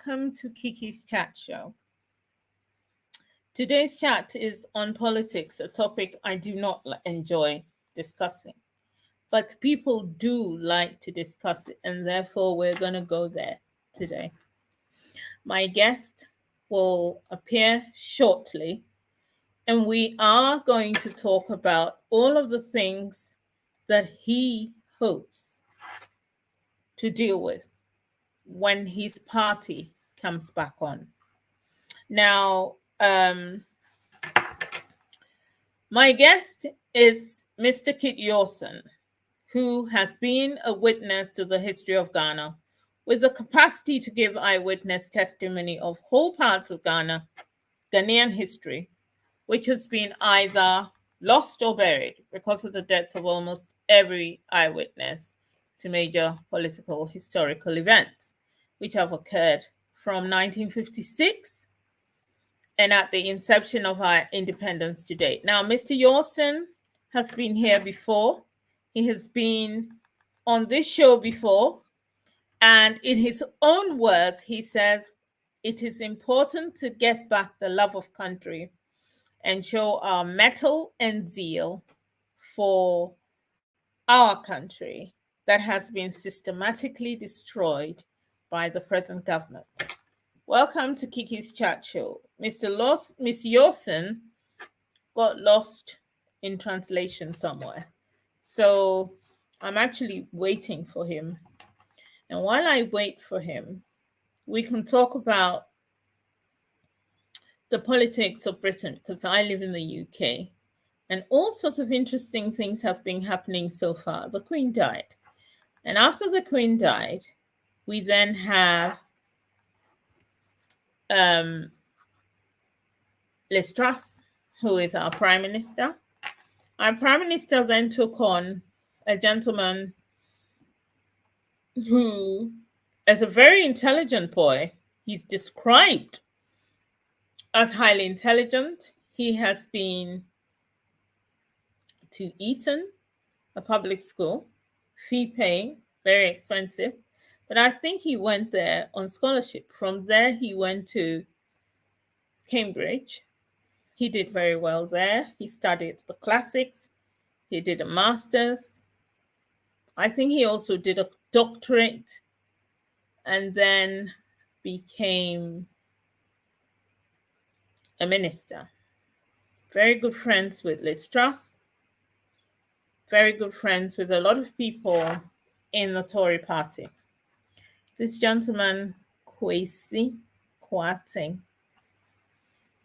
welcome to Kiki's Chat Show. Today's chat is on politics, a topic I do not enjoy discussing, but people do like to discuss it, and therefore we're going to go there today. My guest will appear shortly, and we are going to talk about all of the things that he hopes to deal with when his party comes back on. Now, my guest is Mr. Kit Yawson, who has been a witness to the history of Ghana with the capacity to give eyewitness testimony of whole parts of Ghana, Ghanaian history, which has been either lost or buried because of the deaths of almost every eyewitness to major political historical events, which have occurred from 1956 and at the inception of our independence to date. Now, Mr. Yawson has been here before. He has been on this show before. And in his own words, he says, it is important to get back the love of country and show our mettle and zeal for our country that has been systematically destroyed by the present government. Welcome to Kiki's Chat Show. Miss Yawson got lost in translation somewhere. So I'm actually waiting for him. And while I wait for him, we can talk about the politics of Britain, because I live in the UK. And all sorts of interesting things have been happening so far. The Queen died. And after the Queen died, we then have Liz Truss, who is our Prime Minister. Our Prime Minister then took on a gentleman who, as a very intelligent boy, he's described as highly intelligent. He has been to Eton, a public school, fee paying, very expensive. But I think he went there on scholarship. From there, he went to Cambridge. He did very well there. He studied the classics. He did a master's. I think he also did a doctorate and then became a minister. Very good friends with Liz Truss. Very good friends with a lot of people in the Tory party. This gentleman, Kwesi Kwarteng,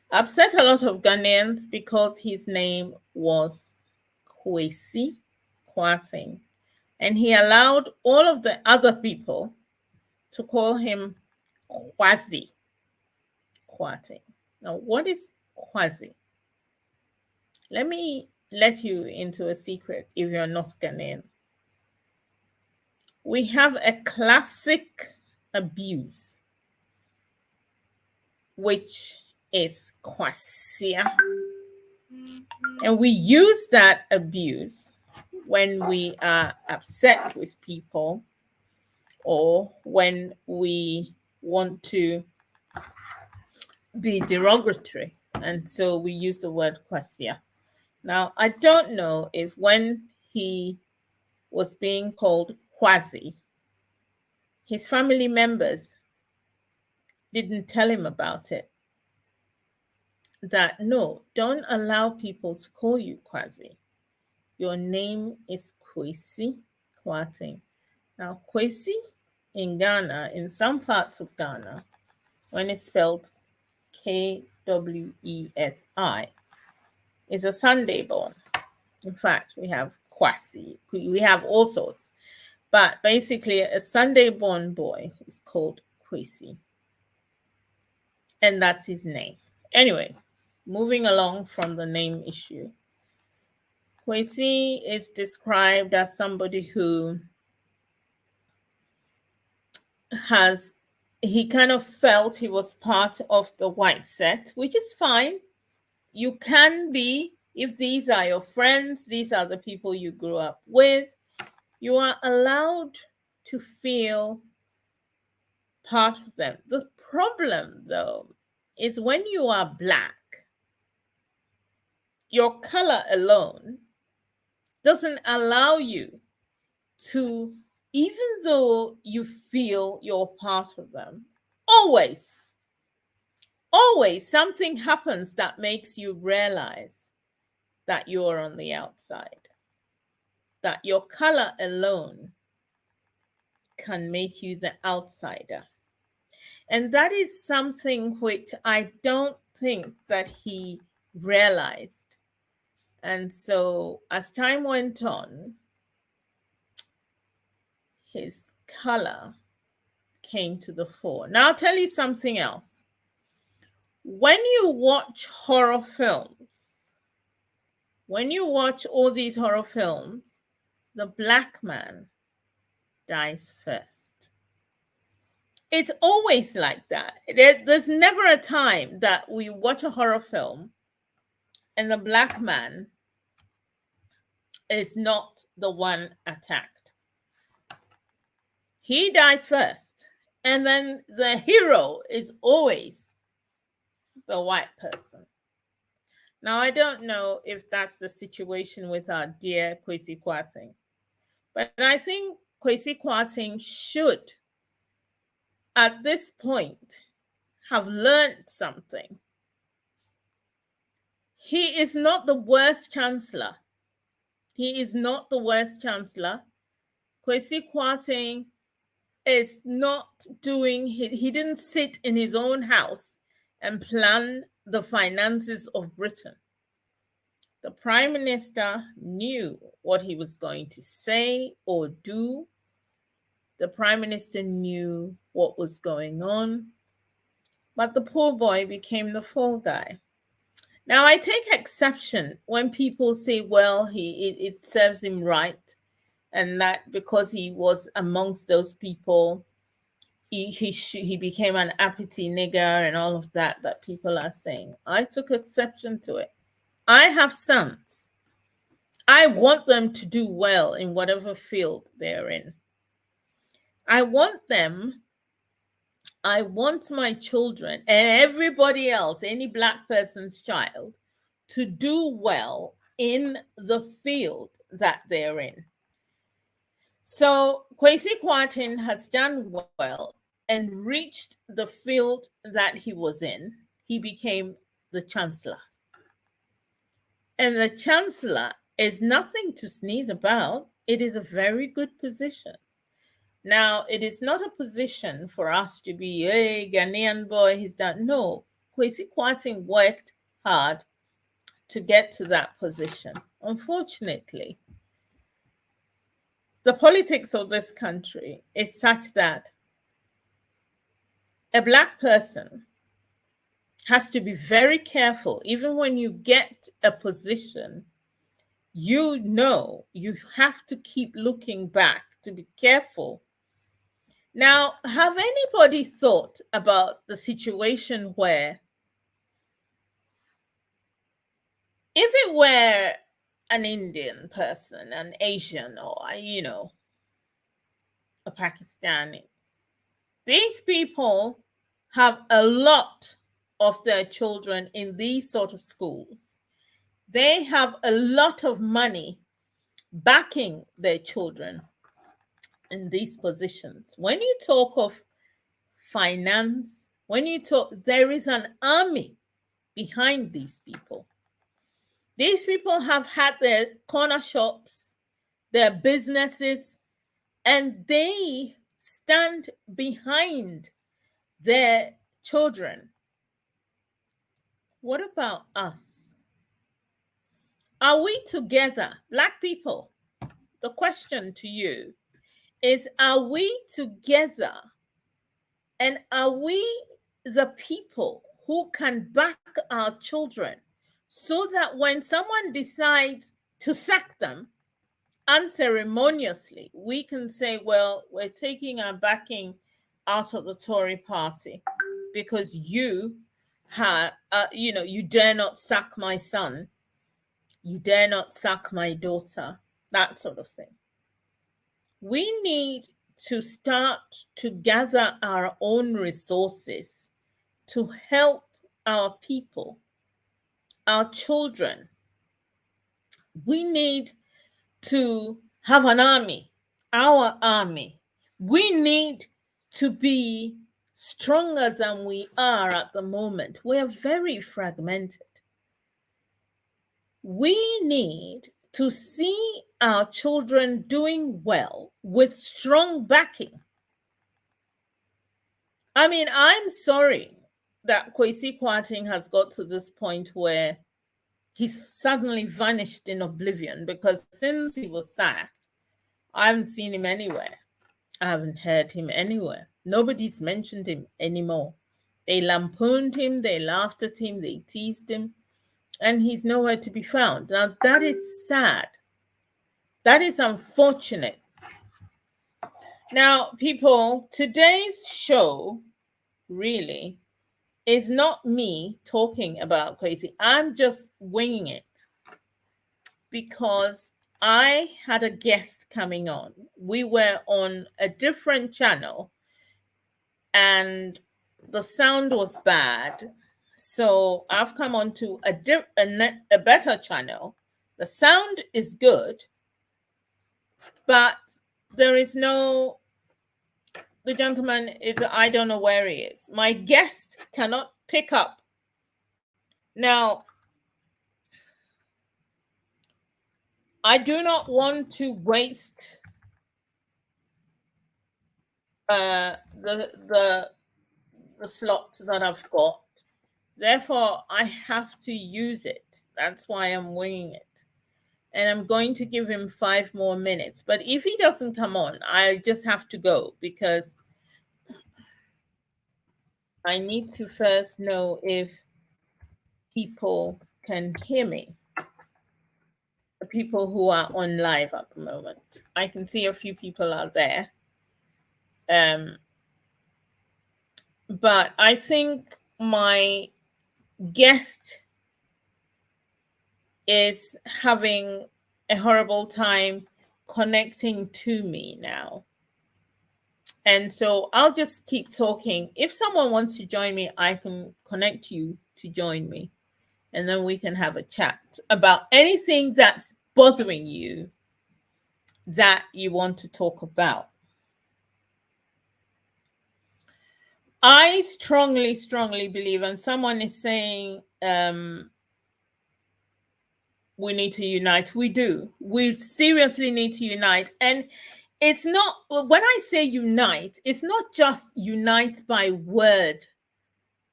upset a lot of Ghanaians because his name was Kwesi Kwarteng. And he allowed all of the other people to call him Kwasi Kwarteng. Now, what is Kwasi? Let me let you into a secret if you're not Ghanaian. We have a classic abuse, which is kwasia. And we use that abuse when we are upset with people or when we want to be derogatory. And so we use the word kwasia. Now, I don't know if when he was being called Kwasi, his family members didn't tell him about it. That no, don't allow people to call you Kwasi. Your name is Kwesi Kwarteng. Now, Kwesi in Ghana, in some parts of Ghana, when it's spelled Kwesi, is a Sunday born. In fact, we have Kwasi. We have all sorts. But basically, a Sunday born boy is called Kwesi. And that's his name. Anyway, moving along from the name issue. Kwesi is described as somebody who he kind of felt he was part of the white set, which is fine. You can be, if these are your friends, these are the people you grew up with, you are allowed to feel part of them. The problem, though, is when you are Black, your color alone doesn't allow you to, even though you feel you're part of them, always something happens that makes you realize that you're on the outside, that your color alone can make you the outsider. And that is something which I don't think that he realized. And so as time went on, his color came to the fore. Now I'll tell you something else. When you watch horror films, when you watch all these horror films, the Black man dies first. It's always like that. There's never a time that we watch a horror film and the Black man is not the one attacked. He dies first. And then the hero is always the white person. Now, I don't know if that's the situation with our dear Kwesi Kwarteng, but I think Kwesi Kwarteng should, at this point, have learned something. He is not the worst chancellor. He is not the worst chancellor. Kwesi Kwarteng is not doing, he didn't sit in his own house and plan the finances of Britain. The Prime Minister knew what he was going to say or do. The Prime Minister knew what was going on, but the poor boy became the fall guy. Now, I take exception when people say, well, it serves him right, and that because he was amongst those people, he became an uppity nigger and all of that people are saying. I took exception to it. I have sons. I want them to do well in whatever field they're in. I want my children and everybody else, any Black person's child, to do well in the field that they're in. So Kwesi Kwarteng has done well and reached the field that he was in. He became the chancellor. And the chancellor is nothing to sneeze about. It is a very good position. Now, it is not a position for us to be, hey, Ghanaian boy, he's done. No, Kwesi Kwarteng worked hard to get to that position. Unfortunately, the politics of this country is such that a Black person has to be very careful. Even when you get a position, you know you have to keep looking back to be careful. Now, have anybody thought about the situation where if it were an Indian person, an Asian, or, a Pakistani, these people have a lot of their children in these sort of schools. They have a lot of money backing their children in these positions. When you talk of finance, there is an army behind these people. These people have had their corner shops, their businesses, and they stand behind their children. What about us? Are we together, Black people? The question to you is, are we together, and are we the people who can back our children so that when someone decides to sack them unceremoniously, we can say, well, we're taking our backing out of the Tory party because you dare not sack my son, you dare not sack my daughter, that sort of thing. We need to start to gather our own resources to help our people, our children. We need to have an army, our army. We need to be stronger than we are at the moment. We are very fragmented. We need to see our children doing well with strong backing. I mean, I'm sorry that Kwesi Kwarteng has got to this point where he's suddenly vanished in oblivion, because since he was sacked, I haven't seen him anywhere. I haven't heard him anywhere. Nobody's mentioned him anymore. They lampooned him, they laughed at him, they teased him, and he's nowhere to be found. Now, that is sad. That is unfortunate. Now, people, today's show really is not me talking about Kwesi. I'm just winging it because I had a guest coming on. We were on a different channel and the sound was bad. So I've come on to a better channel. The sound is good, but there is no, the gentleman is, I don't know where he is. My guest cannot pick up. Now, I do not want to waste the slot that I've got. Therefore, I have to use it. That's why I'm winging it. And I'm going to give him 5 more minutes. But if he doesn't come on, I just have to go because I need to first know if people can hear me. The people who are on live at the moment. I can see a few people out there. But I think my guest is having a horrible time connecting to me now. And so I'll just keep talking. If someone wants to join me, I can connect you to join me. And then we can have a chat about anything that's bothering you that you want to talk about. I strongly, strongly believe, and someone is saying we need to unite. We do. We seriously need to unite. And it's not, when I say unite, it's not just unite by word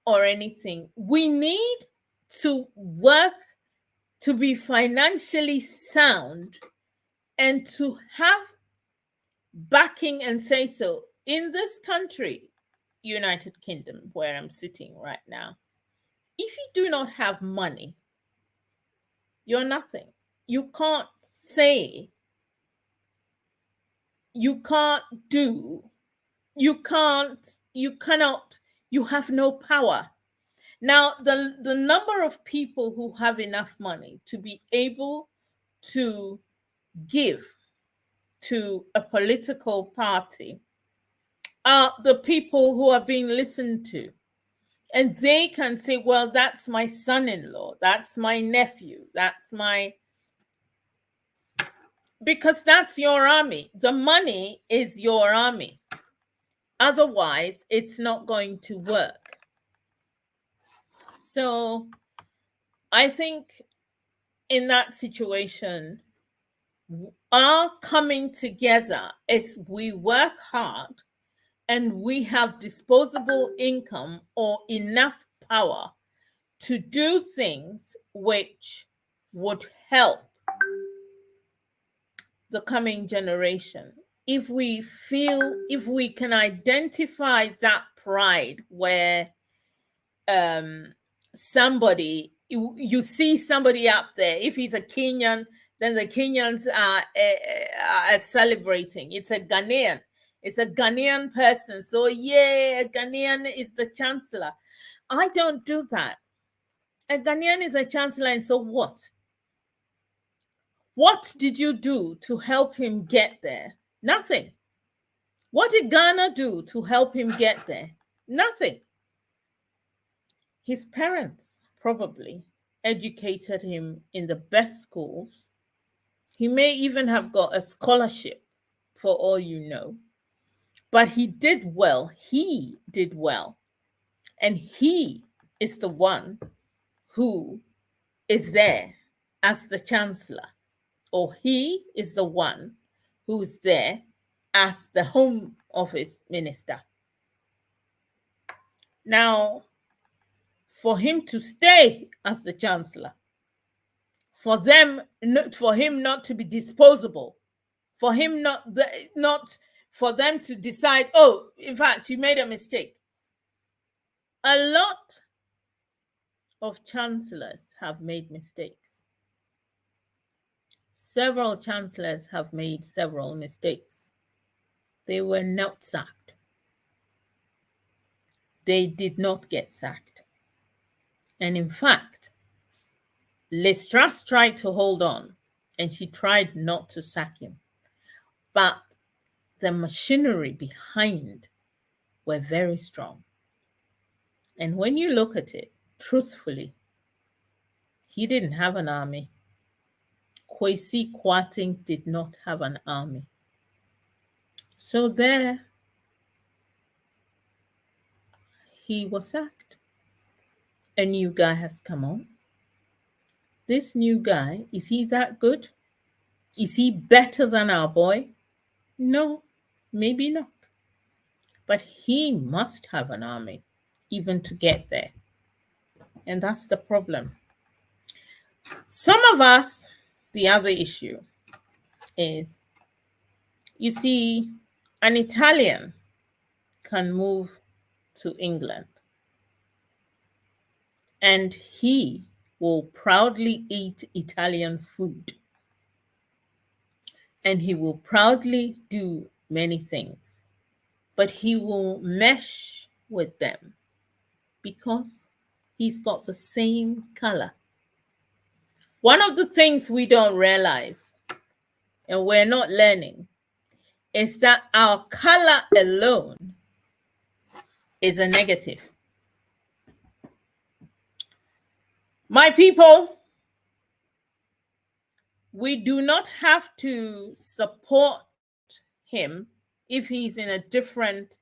or anything. We need to work to be financially sound and to have backing and say so. In this country, United Kingdom, where I'm sitting right now, if you do not have money, you're nothing. You can't say, you can't do, you cannot, you have no power. Now, the number of people who have enough money to be able to give to a political party are the people who are being listened to. And they can say, well, that's my son-in-law, that's my nephew, that's my... Because that's your army. The money is your army. Otherwise, it's not going to work. So I think in that situation, our coming together is we work hard and we have disposable income or enough power to do things which would help the coming generation. If we can identify that pride where somebody, you see somebody up there, if he's a Kenyan, then the Kenyans are celebrating. It's a Ghanaian. It's a Ghanaian person. So yeah, a Ghanaian is the chancellor. I don't do that. A Ghanaian is a chancellor, and so what? What did you do to help him get there? Nothing. What did Ghana do to help him get there? Nothing. His parents probably educated him in the best schools. He may even have got a scholarship, for all you know. But he did well. He did well. And he is the one who is there as the chancellor, or he is the one who is there as the Home Office minister. Now, for him to stay as the chancellor, for him not to be disposable, for him not for them to decide, oh, in fact, you made a mistake. A lot of chancellors have made mistakes. Several chancellors have made several mistakes. They were not sacked. They did not get sacked. And in fact, Liz Truss tried to hold on, and she tried not to sack him. But the machinery behind were very strong. And when you look at it, truthfully, he didn't have an army. Kwesi Kwarteng did not have an army. So there, he was sacked. A new guy has come on. This new guy, is he that good? Is he better than our boy? No, maybe not. But he must have an army even to get there. And that's the problem. Some of us, the other issue is, you see, an Italian can move to England and he will proudly eat Italian food. And he will proudly do many things. But he will mesh with them because he's got the same color. One of the things we don't realize, and we're not learning, is that our color alone is a negative. My people, we do not have to support him if he's in a different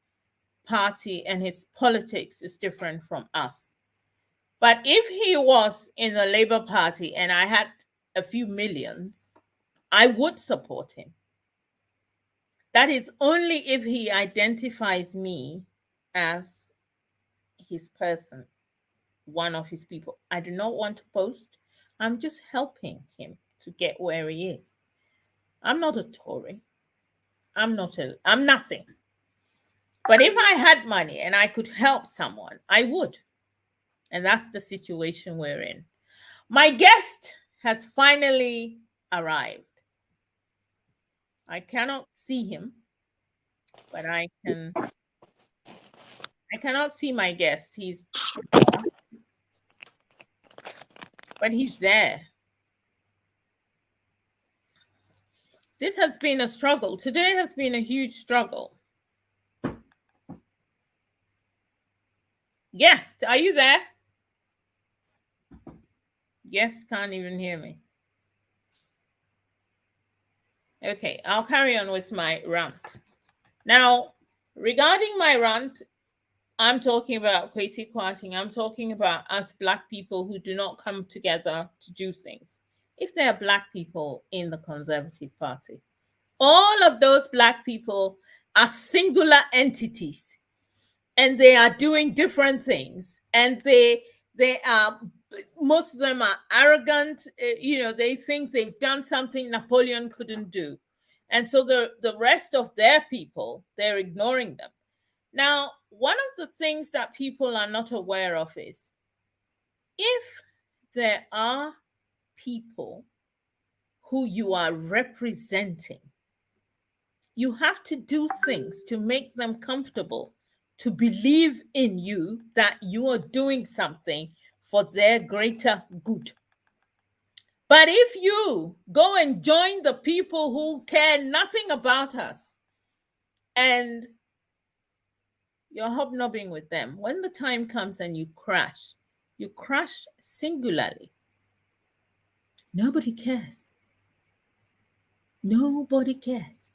party and his politics is different from us. But if he was in the Labour Party and I had a few millions, I would support him. That is only if he identifies me as his person, one of his people. I do not want to post. I'm just helping him to get where he is. I'm not a Tory. I'm nothing. But if I had money and I could help someone, I would. And that's the situation we're in. My guest has finally arrived. I cannot see him, but I cannot see my guest. But he's there. This has been a struggle. Today has been a huge struggle. Guest, are you there? Guest can't even hear me. Okay, I'll carry on with my rant. Now, regarding my rant, I'm talking about Kwesi Kwarteng. I'm talking about us Black people who do not come together to do things. If there are Black people in the Conservative Party, all of those Black people are singular entities and they are doing different things. And they are, most of them are arrogant. They think they've done something Napoleon couldn't do. And so the rest of their people, they're ignoring them. Now, one of the things that people are not aware of is if there are people who you are representing, you have to do things to make them comfortable, to believe in you that you are doing something for their greater good. But if you go and join the people who care nothing about us, and you're hobnobbing with them. When the time comes and you crash singularly. Nobody cares. Nobody cares.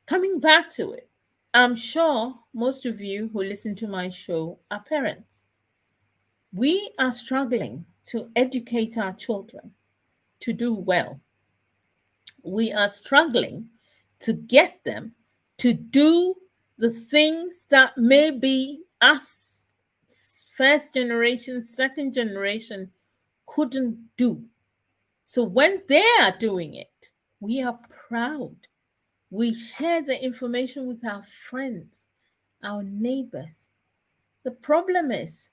Coming back to it, I'm sure most of you who listen to my show are parents. We are struggling to educate our children to do well. We are struggling to get them to do the things that maybe us, first generation, second generation, couldn't do. So when they are doing it, we are proud. We share the information with our friends, our neighbors. The problem is,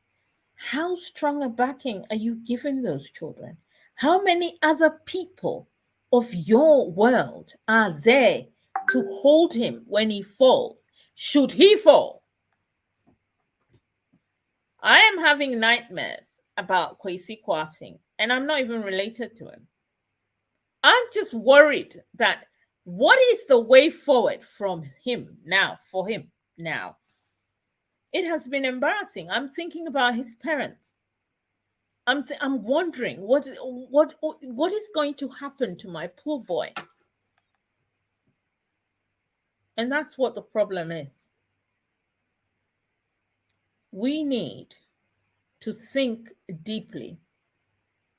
how strong a backing are you giving those children? How many other people of your world are there to hold him when he falls, should he fall? I am having nightmares about Kwesi Kwarteng, and I'm not even related to him. I'm just worried that what is the way forward from him now, for him now? It has been embarrassing. I'm thinking about his parents. I'm wondering what is going to happen to my poor boy. And that's what the problem is. We need to think deeply.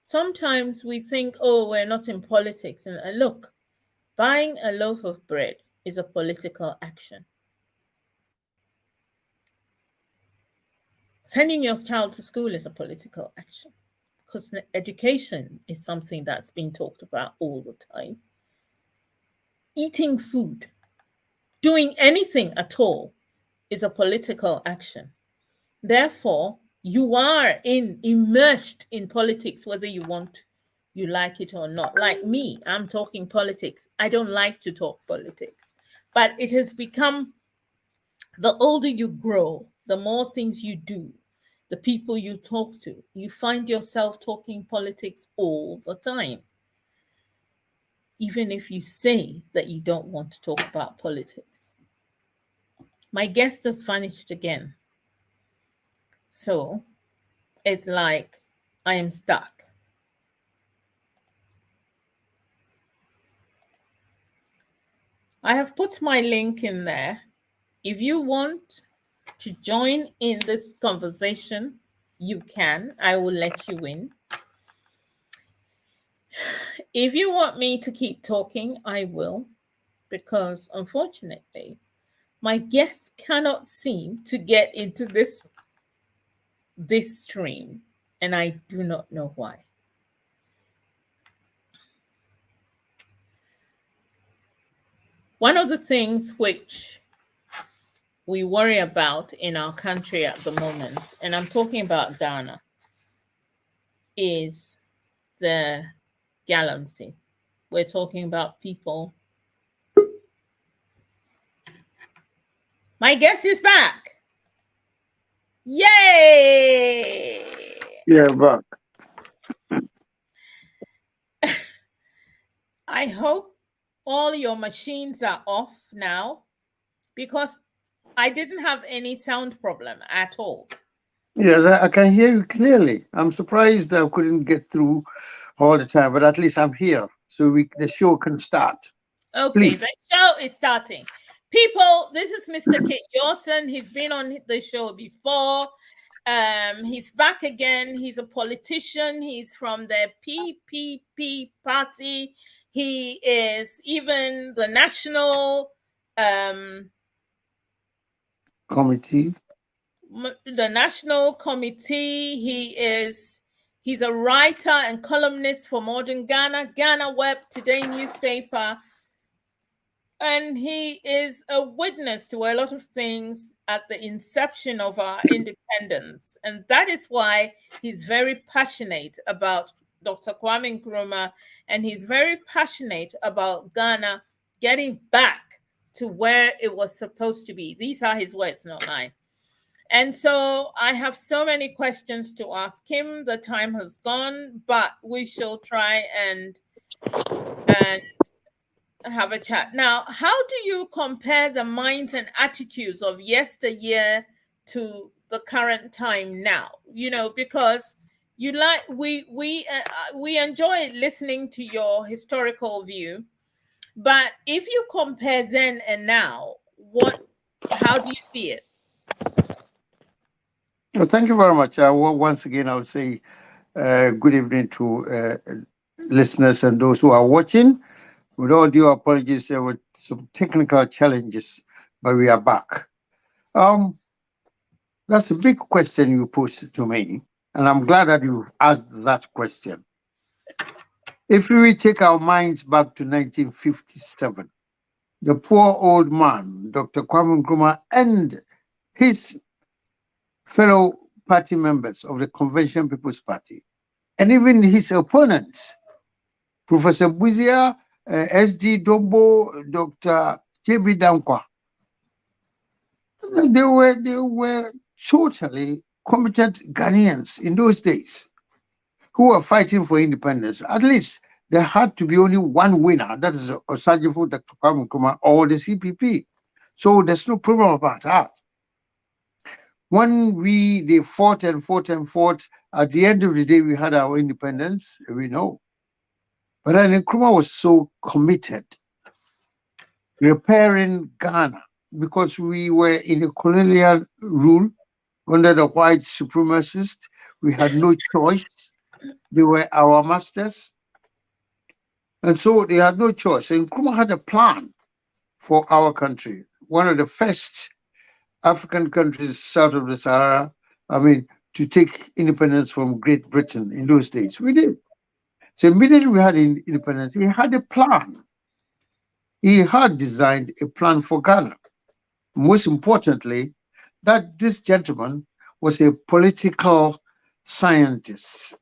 Sometimes we think, oh, we're not in politics. And look, buying a loaf of bread is a political action. Sending your child to school is a political action, because education is something that's been talked about all the time. Eating food, doing anything at all, is a political action. Therefore, you are immersed in politics, whether you like it or not. Like me, I'm talking politics. I don't like to talk politics, but it has become, the older you grow, the more things you do, the people you talk to, you find yourself talking politics all the time. Even if you say that you don't want to talk about politics. My guest has vanished again. So it's like I am stuck. I have put my link in there. If you want to join in this conversation, you can. I will let you in. If you want me to keep talking, I will, because unfortunately, my guests cannot seem to get into this stream, and I do not know why. One of the things which we worry about in our country at the moment, and I'm talking about Ghana, is the galamsey. We're talking about people. My guest is back. Yay! Yeah, back. I hope all your machines are off now, because I didn't have any sound problem at all. Yes, I can hear you clearly. I'm surprised I couldn't get through all the time, but at least I'm here, so the show can start. Okay, Please. the show is starting. People, this is Mr. Kit Yawson. He's been on the show before. He's back again. He's a politician. He's from the PPP party. He is even the national Committee. committee. He's a writer and columnist for Modern Ghana, Ghana Web, Today newspaper. And he is a witness to a lot of things at the inception of our independence. And that is why he's very passionate about Dr. Kwame Nkrumah, and he's very passionate about Ghana getting back to where it was supposed to be. These are his words, not mine. And so I have so many questions to ask him. The time has gone, but we shall try and have a chat. Now, how do you compare the minds and attitudes of yesteryear to the current time now? Because you like we enjoy listening to your historical view, but if you compare then and now, how do you see it? Well, thank you very much. Once again, I would say good evening to listeners and those who are watching. With all due apologies, there were some technical challenges, but we are back. Um, that's a big question you posed to me, and I'm glad that you've asked that question. If we take our minds back to 1957, the poor old man, Dr. Kwame Nkrumah, and his fellow party members of the Convention People's Party, and even his opponents, Professor Buzia, S.D. Dombo, Dr. J.B. Dankwa, they were totally competent Ghanaians in those days who were fighting for independence. At least there had to be only one winner, that is Osagyefo Dr. Kwame Nkrumah or the CPP. So there's no problem about that. When they fought and fought and fought, at the end of the day, we had our independence, we know. But then Nkrumah was so committed repairing Ghana because we were in a colonial rule under the white supremacists. We had no choice. They were our masters. And so they had no choice. And Nkrumah had a plan for our country, one of the first African countries south of the Sahara, to take independence from Great Britain in those days. We did. So immediately we had independence, he had a plan. He had designed a plan for Ghana. Most importantly, that this gentleman was a political scientist,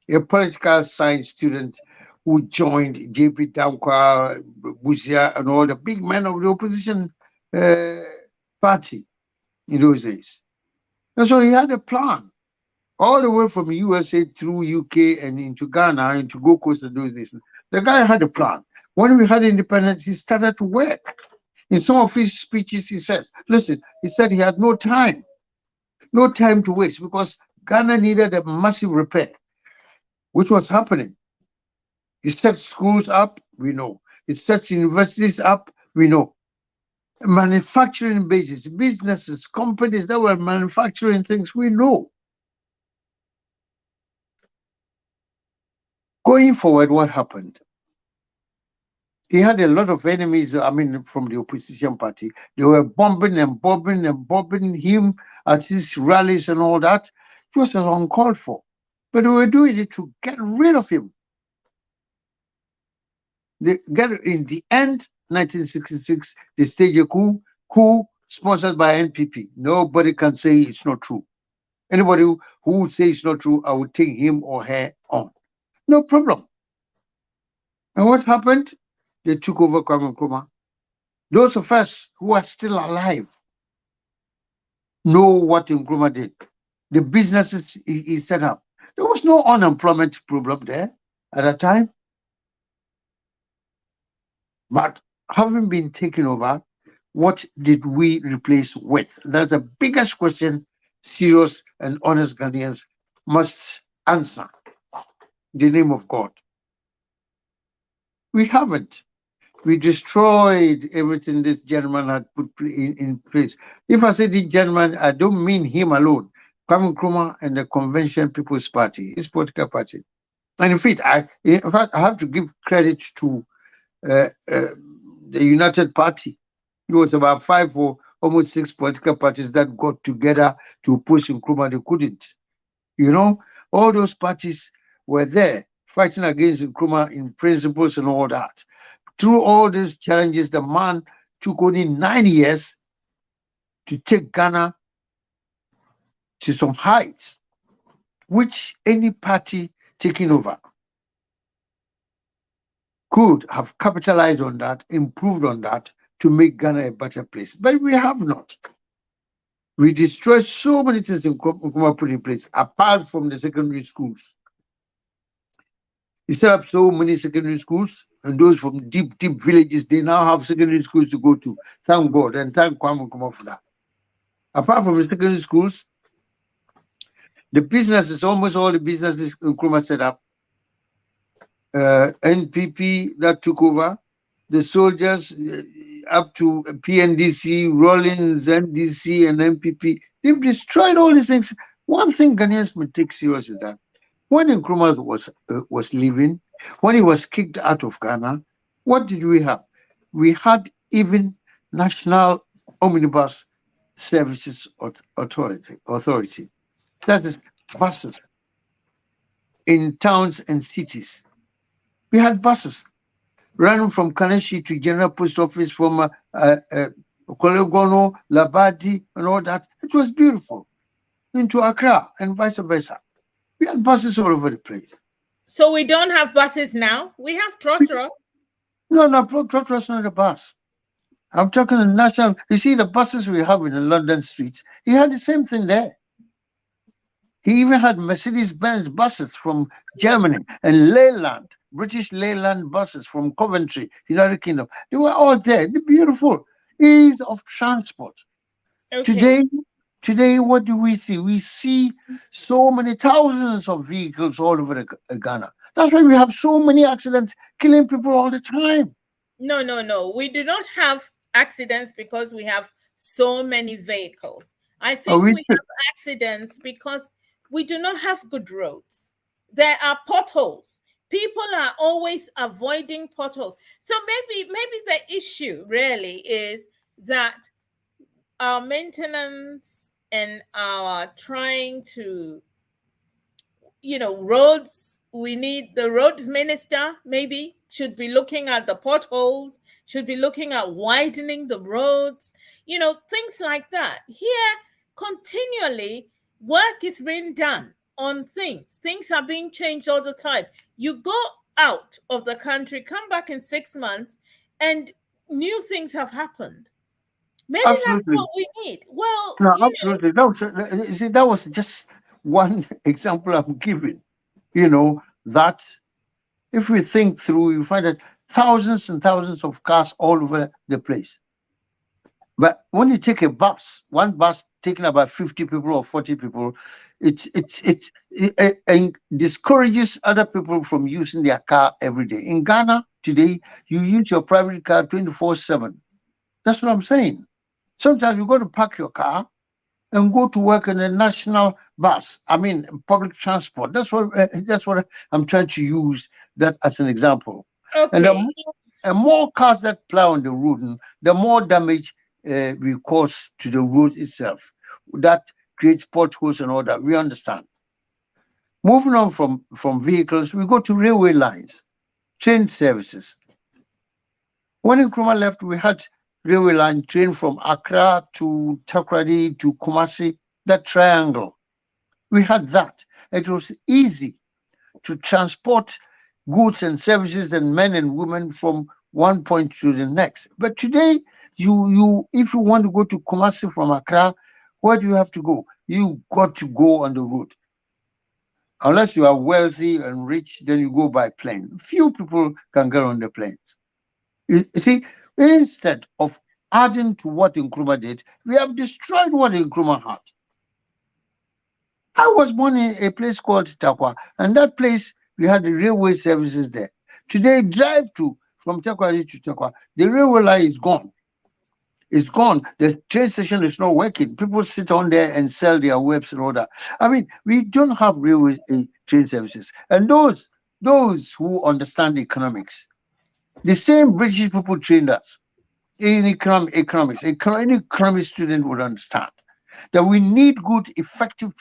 a political science student who joined J.P. Dankwa, Buzia, and all the big men of the opposition party in those days. And so he had a plan all the way from USA through UK and into Ghana, into Gold Coast and those days. The guy had a plan. When we had independence, he started to work. In some of his speeches, he says, listen, he said he had no time to waste because Ghana needed a massive repair, which was happening. He set schools up, we know. He sets universities up, we know. Manufacturing bases, businesses, companies that were manufacturing things, we know. Going forward, what happened? He had a lot of enemies, from the opposition party. They were bombing him at his rallies and all that. It was uncalled for. But they were doing it to get rid of him. In the end, 1966, they staged a coup sponsored by NPP. Nobody can say it's not true. Anybody who would say it's not true, I would take him or her on. No problem. And what happened? They took over Kwame Nkrumah. Those of us who are still alive know what Nkrumah did. The businesses he set up. There was no unemployment problem there at that time. But having been taken over, what did we replace with? That's the biggest question serious and honest Ghanaians must answer. In the name of God. We haven't. We destroyed everything this gentleman had put in place. If I say this gentleman, I don't mean him alone. Kwame Nkrumah and the Convention People's Party, his political party. And in fact, I have to give credit to the United Party. It was about 5 or almost 6 political parties that got together to push Nkrumah. They couldn't. All those parties were there fighting against Nkrumah in principles and all that. Through all these challenges, the man took only 9 years to take Ghana to some heights, which any party taking over could have capitalized on that, improved on that to make Ghana a better place. But we have not. We destroyed so many things Nkrumah put in place, apart from the secondary schools. He set up so many secondary schools, and those from deep, deep villages, they now have secondary schools to go to. Thank God and thank Kwame Nkrumah for that. Apart from the secondary schools, the businesses, almost all the businesses Nkrumah set up, NPP that took over, the soldiers up to PNDC, Rollins, NDC, and MPP. They've destroyed all these things. One thing Ghanaians may take serious is that when Nkrumah was leaving, when he was kicked out of Ghana, what did we have? We had even National Omnibus Services Authority. That is buses in towns and cities. We had buses running from Kaneshi to General Post Office, from Kolegono, Labadi, and all that. It was beautiful. Into Accra and vice versa. We had buses all over the place. So we don't have buses now. We have Trotro. No, Trotro is not a bus. I'm talking the national. You see, the buses we have in the London streets, he had the same thing there. He even had Mercedes-Benz buses from Germany and Leyland, British Leyland buses from Coventry, United Kingdom. They were all there. They're beautiful. Ease of transport. Okay. Today, what do we see? We see so many thousands of vehicles all over Ghana. That's why we have so many accidents killing people all the time. No. We do not have accidents because we have so many vehicles. I Are think we? we have accidents because we do not have good roads. There are potholes. People are always avoiding potholes. So maybe the issue really is that our maintenance and our trying to, roads, we need the road minister maybe should be looking at the potholes, should be looking at widening the roads, things like that. Here, continually, work is being done on things. Things are being changed all the time. You go out of the country, come back in 6 months, and new things have happened. Maybe that's Absolutely. what we need. Well, No, absolutely. No, you see, that was just one example I'm giving. That if we think through, you find that thousands and thousands of cars all over the place. But when you take a bus, one bus taking about 50 people or 40 people, it discourages other people from using their car every day. In Ghana today, you use your private car 24/7. That's what I'm saying. Sometimes you go to park your car and go to work in a national bus. I mean, public transport. That's what I'm trying to use that as an example. And okay. the more cars that plow on the road, the more damage we cause to the road itself. That creates potholes and all that. We understand. Moving on from vehicles, we go to railway lines, train services. When Nkrumah left, we had railway line train from Accra to Takoradi to Kumasi, that triangle. We had that. It was easy to transport goods and services and men and women from one point to the next. But today, you if you want to go to Kumasi from Accra, where do you have to go? You got to go on the road. Unless you are wealthy and rich, then you go by plane. Few people can get on the planes. You see, instead of adding to what Nkrumah did, we have destroyed what Nkrumah had. I was born in a place called Takwa, and that place we had the railway services there. Today, drive to from Takwari to Takwa, the railway line is gone. It's gone. The train station is not working. People sit on there and sell their webs and all that. I mean, we don't have railway train services. And those who understand economics, the same British people trained us in economics. Any economic student would understand that we need good, effective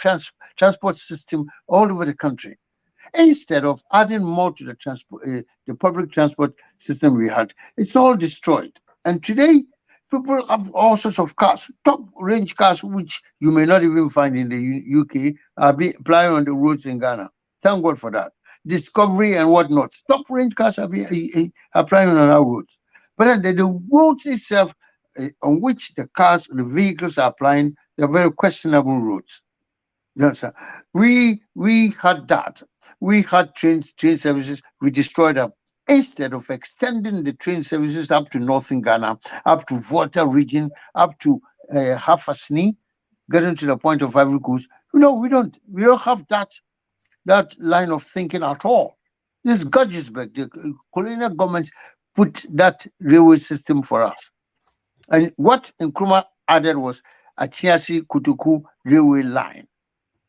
transport system all over the country. Instead of adding more to the public transport system we had, it's all destroyed. And today, people have all sorts of cars, top range cars, which you may not even find in the UK, are plying on the roads in Ghana. Thank God for that. Discovery and whatnot. Top range cars are plying on our roads. But then the roads itself, on which the vehicles are plying, they're very questionable roads. Yes, sir. We had that. We had train services, we destroyed them. Instead of extending the train services up to northern Ghana, up to Volta region, up to Hafasni, getting to the point of Ivory Coast, we don't have that line of thinking at all. This Gudgesberg, the colonial government put that railway system for us. And what Nkrumah added was a Chiasi Kutuku railway line.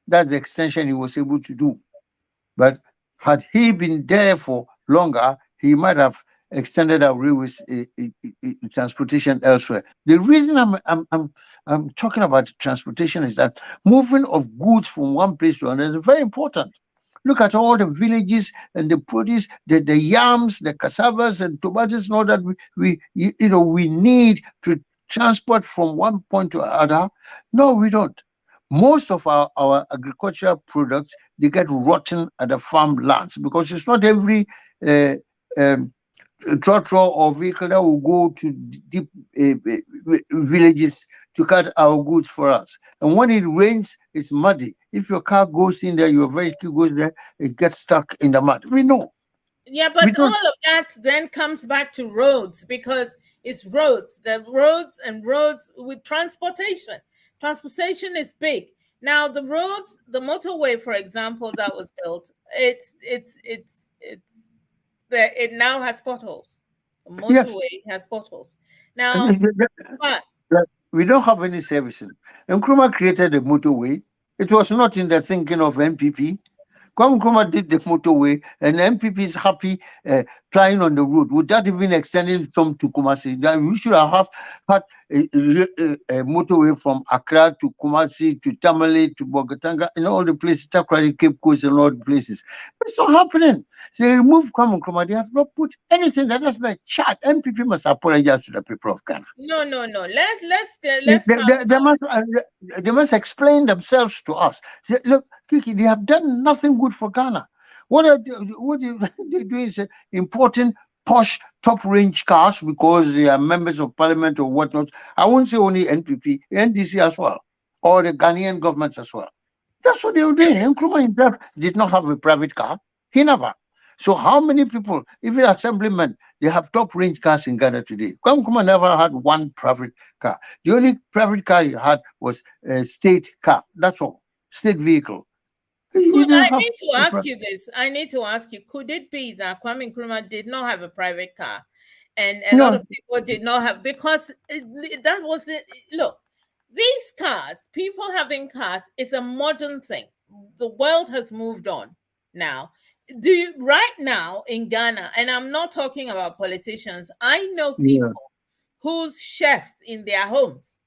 That's the extension he was able to do. But had he been there for longer, he might have extended our railways transportation elsewhere. The reason I'm talking about transportation is that moving of goods from one place to another is very important. Look at all the villages and the produce, the yams, the cassavas and tomatoes and all that we need to transport from one point to another. No, we don't. Most of our agricultural products, they get rotten at the farmlands because it's not every uh, um, tractor or vehicle that will go to deep villages to cut our goods for us. And when it rains, it's muddy. If your car goes in there, your vehicle goes there, it gets stuck in the mud. We know. Yeah, We but all don't. of that then comes back to roads because it's roads, the roads and roads with transportation. Transportation is big. Now the roads, the motorway, for example, that was built, it's it now has potholes. The Yes. motorway has potholes. Now, but We don't have any servicing. Nkrumah created the motorway. It was not in the thinking of MPP. Kwame Nkrumah did the motorway, and MPP is happy flying on the road without even extending some to Kumasi. That we should have had a motorway from Accra to Kumasi to Tamale to Bogatanga and all the places, Takrady, Cape Coast, and all the places. But it's not happening. So they removed Kwame Nkrumah. They have not put anything that is like chat. MPP must apologize to the people of Ghana. no. Let's They, calm they, they down. must uh, they must explain themselves to us. Say, look, Kiki, they have done nothing good for Ghana. They do is importing posh top range cars because they are members of parliament or whatnot. I won't say only NPP, NDC as well, or the Ghanaian governments as well. That's what they were doing. Nkrumah himself did not have a private car. He never. So how many people, even assemblymen, they have top range cars in Ghana today? Nkrumah never had one private car. The only private car he had was a state car. That's all. State vehicle. He Could didn't I have. need to ask you this? I need to ask you, could it be that Kwame Nkrumah did not have a private car? And a lot No. of people did not have, because that was it. Look, these cars, people having cars, is a modern thing. The world has moved on now. Do you, right now in Ghana, and I'm not talking about politicians, I know Yeah. people whose chefs in their homes,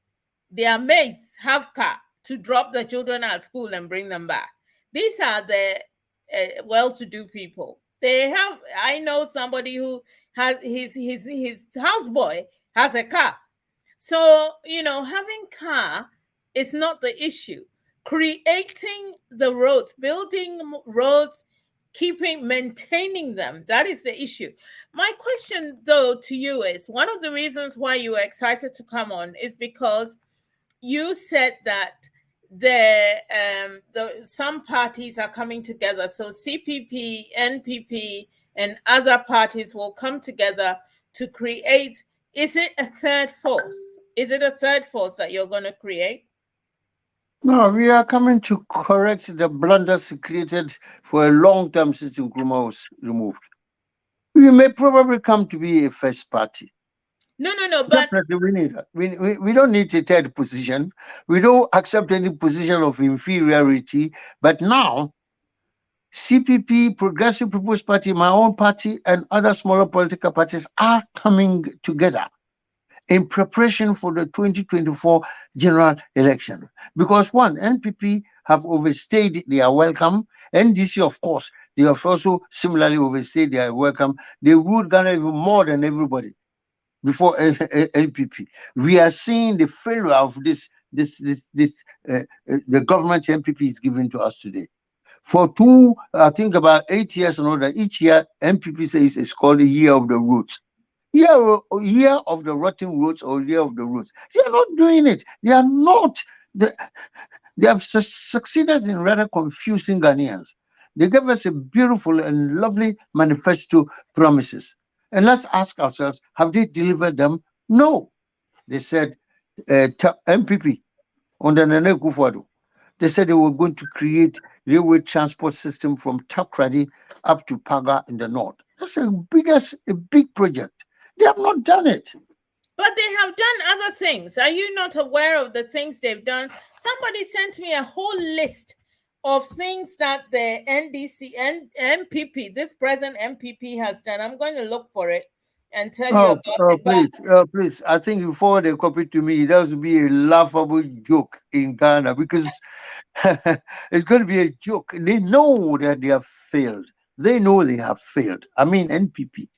their maids have car to drop the children at school and bring them back. These are the well-to-do people. They have. I know somebody who has his houseboy has a car. So having car is not the issue. Creating the roads, building roads, maintaining them, that is the issue. My question though to you is, one of the reasons why you were excited to come on is because you said that the some parties are coming together. So CPP, NPP, and other parties will come together to create. Is it a third force? Is it a third force that you're going to create? No, we are coming to correct the blunders created for a long time since Nkrumah was removed. We may probably come to be a first party. No. But Definitely, we need that. We don't need a third position. We don't accept any position of inferiority. But now, CPP, Progressive People's Party, my own party, and other smaller political parties are coming together in preparation for the 2024 general election. Because one, NPP have overstayed their welcome. NDC, of course, they have also similarly overstayed their welcome. They ruled Ghana even more than everybody before NPP. We are seeing the failure of the government NPP is giving to us today. For I think about 8 years and all that, each year NPP says it's called the year of the roots. Year of the rotten roots or year of the roots. They are not doing it. They are not. They have succeeded in rather confusing Ghanaians. They gave us a beautiful and lovely manifesto promises. And let's ask ourselves, have they delivered them? No. They said, MPP under Nana Akufo-Addo, they said they were going to create railway transport system from Takrady up to Paga in the north. That's a big project. They have not done it. But they have done other things. Are you not aware of the things they've done? Somebody sent me a whole list of things that the NDC and MPP, this present MPP, has done. I'm going to look for it and tell you about it. But Please. I think you forward a copy to me. That would be a laughable joke in Ghana because it's going to be a joke. They know that they have failed. They know they have failed. I mean, NPP.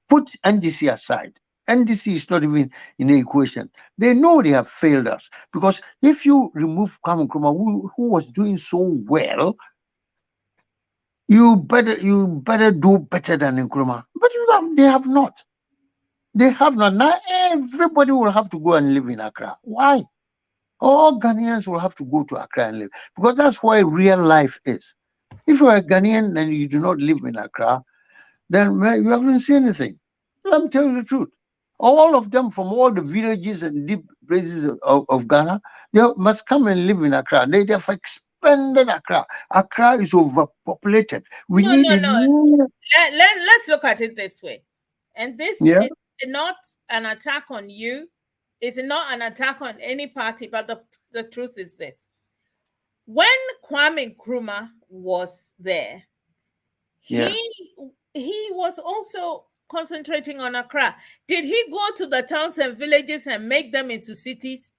Put NDC aside. NDC is not even in the equation. They know they have failed us because if you remove Kwame Nkrumah, who was doing so well, you better do better than Nkrumah. But they have not. They have not. Now everybody will have to go and live in Accra. Why? All Ghanaians will have to go to Accra and live because that's where real life is. If you are a Ghanaian and you do not live in Accra, then you haven't seen anything. Let me tell you the truth. All of them from all the villages and deep places of Ghana, they must come and live in Accra. They have expanded Accra. Accra is overpopulated. We no, need no, a no. new. Let's look at it this way. And this Yeah, is not an attack on you. It's not an attack on any party, but the truth is this. When Kwame Nkrumah was there, yeah. he was also concentrating on Accra. Did he go to the towns and villages and make them into cities?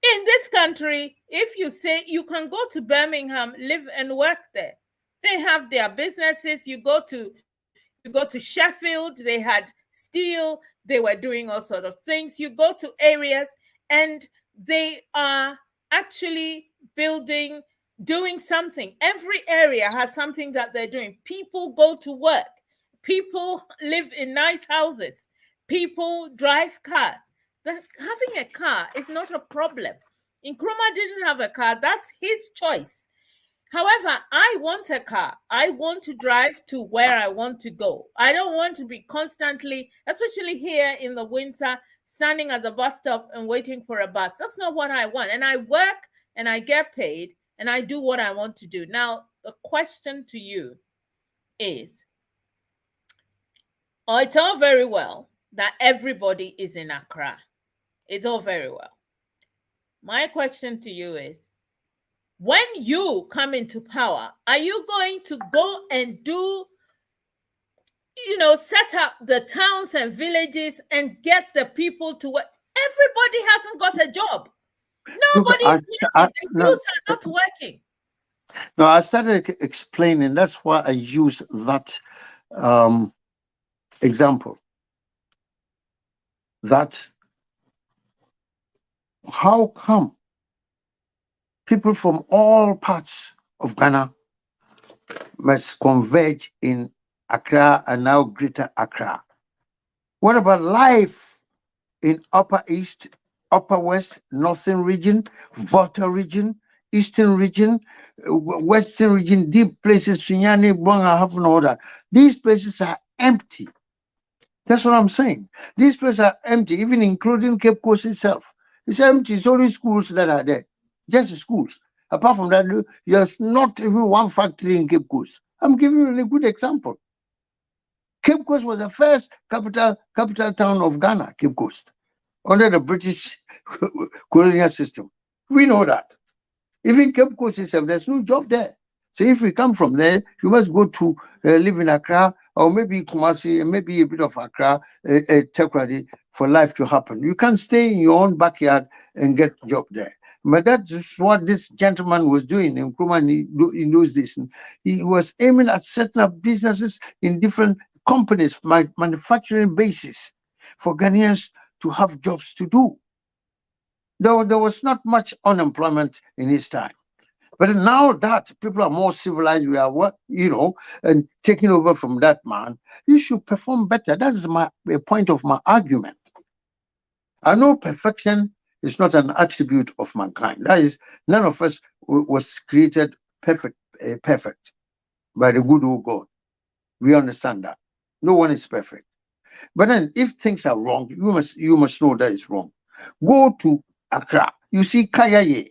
In this country, if you say you can go to Birmingham, live and work there, they have their businesses. You go to Sheffield, they had steel, they were doing all sort of things. You go to areas and they are actually building, doing something. Every area has something that they're doing. People go to work. People live in nice houses. People drive cars. Having a car is not a problem. Nkrumah didn't have a car. That's his choice. However, I want a car. I want to drive to where I want to go. I don't want to be constantly, especially here in the winter, standing at the bus stop and waiting for a bus. That's not what I want. And I work and I get paid and I do what I want to do. Now, the question to you is, it's all very well that everybody is in Accra. It's all very well. My question to you is, when you come into power, are you going to go and set up the towns and villages and get the people to work? Everybody hasn't got a job. Look, Nobody is working. The no, youth are not working. no, I started explaining. That's why I use that example. That how come people from all parts of Ghana must converge in Accra and now Greater Accra? What about life in Upper East, Upper West, Northern region, Volta region, Eastern region, Western region, deep places, Sunyani, Bonga, have no order. These places are empty. That's what I'm saying. These places are empty, even including Cape Coast itself. It's empty. It's only schools that are there, just schools. Apart from that, there's not even one factory in Cape Coast. I'm giving you a good example. Cape Coast was the first capital town of Ghana, Cape Coast, under the British colonial system. We know that. Even Cape Coast itself, there's no job there. So if we come from there, you must go to live in Accra or maybe Kumasi and maybe a bit of Accra, Takoradi for life to happen. You can't stay in your own backyard and get a job there. But that's what this gentleman was doing in Nkrumah in those days. He was aiming at setting up businesses in different companies, manufacturing bases for Ghanaians to have jobs to do. Though there was not much unemployment in his time. But now that people are more civilized, we are and taking over from that man, you should perform better. That is a point of my argument. I know perfection is not an attribute of mankind. That is, none of us was created perfect. by the good old God. We understand that. No one is perfect. But then if things are wrong, you must know that it's wrong. Go to Accra. You see Kayaye.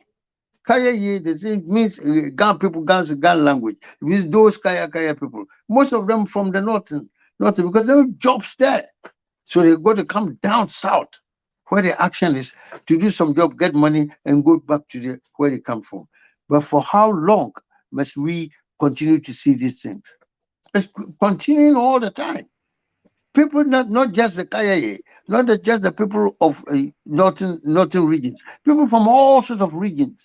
Kayaye, the thing means Gan people, Gan's Gan language. It means those Kaya people. Most of them from the northern, because there are jobs there. So they got to come down south where the action is to do some job, get money, and go back to where they come from. But for how long must we continue to see these things? It's continuing all the time. People, not just the Kayaye, just the people of northern regions, people from all sorts of regions.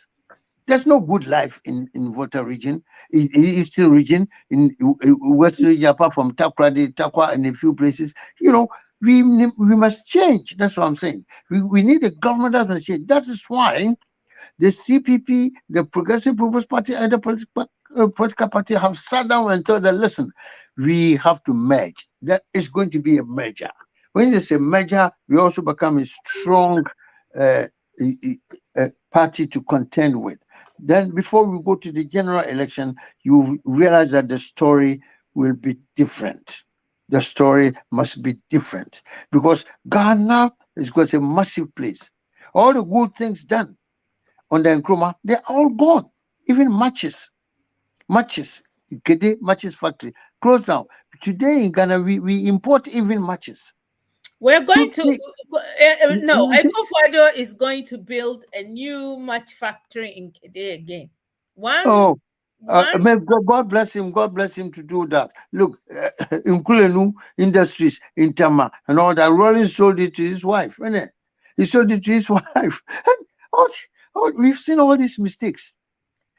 There's no good life in Volta region, in Eastern region, in Western region, apart from Takwa, and a few places. You know, we must change. That's what I'm saying. We need a government that must change. That is why the CPP, the Progressive People's Party, and the political party have sat down and told them, listen, we have to merge. That is going to be a merger. When there's a merger, we also become a strong uh, party to contend with. Then, before we go to the general election, you realize that the story will be different. The story must be different because Ghana is got a massive place. All the good things done on the Nkrumah, they're all gone. Even matches, Gede matches factory closed down. Today in Ghana, we import even matches. We're going to Today, no, Ecofado is going to build a new match factory in Kede again. One, oh, one. may God bless him. God bless him to do that. Look, in Kulenu Industries in Tama and all that, Rollins sold it to his wife, isn't it? He sold it to his wife. And all, we've seen all these mistakes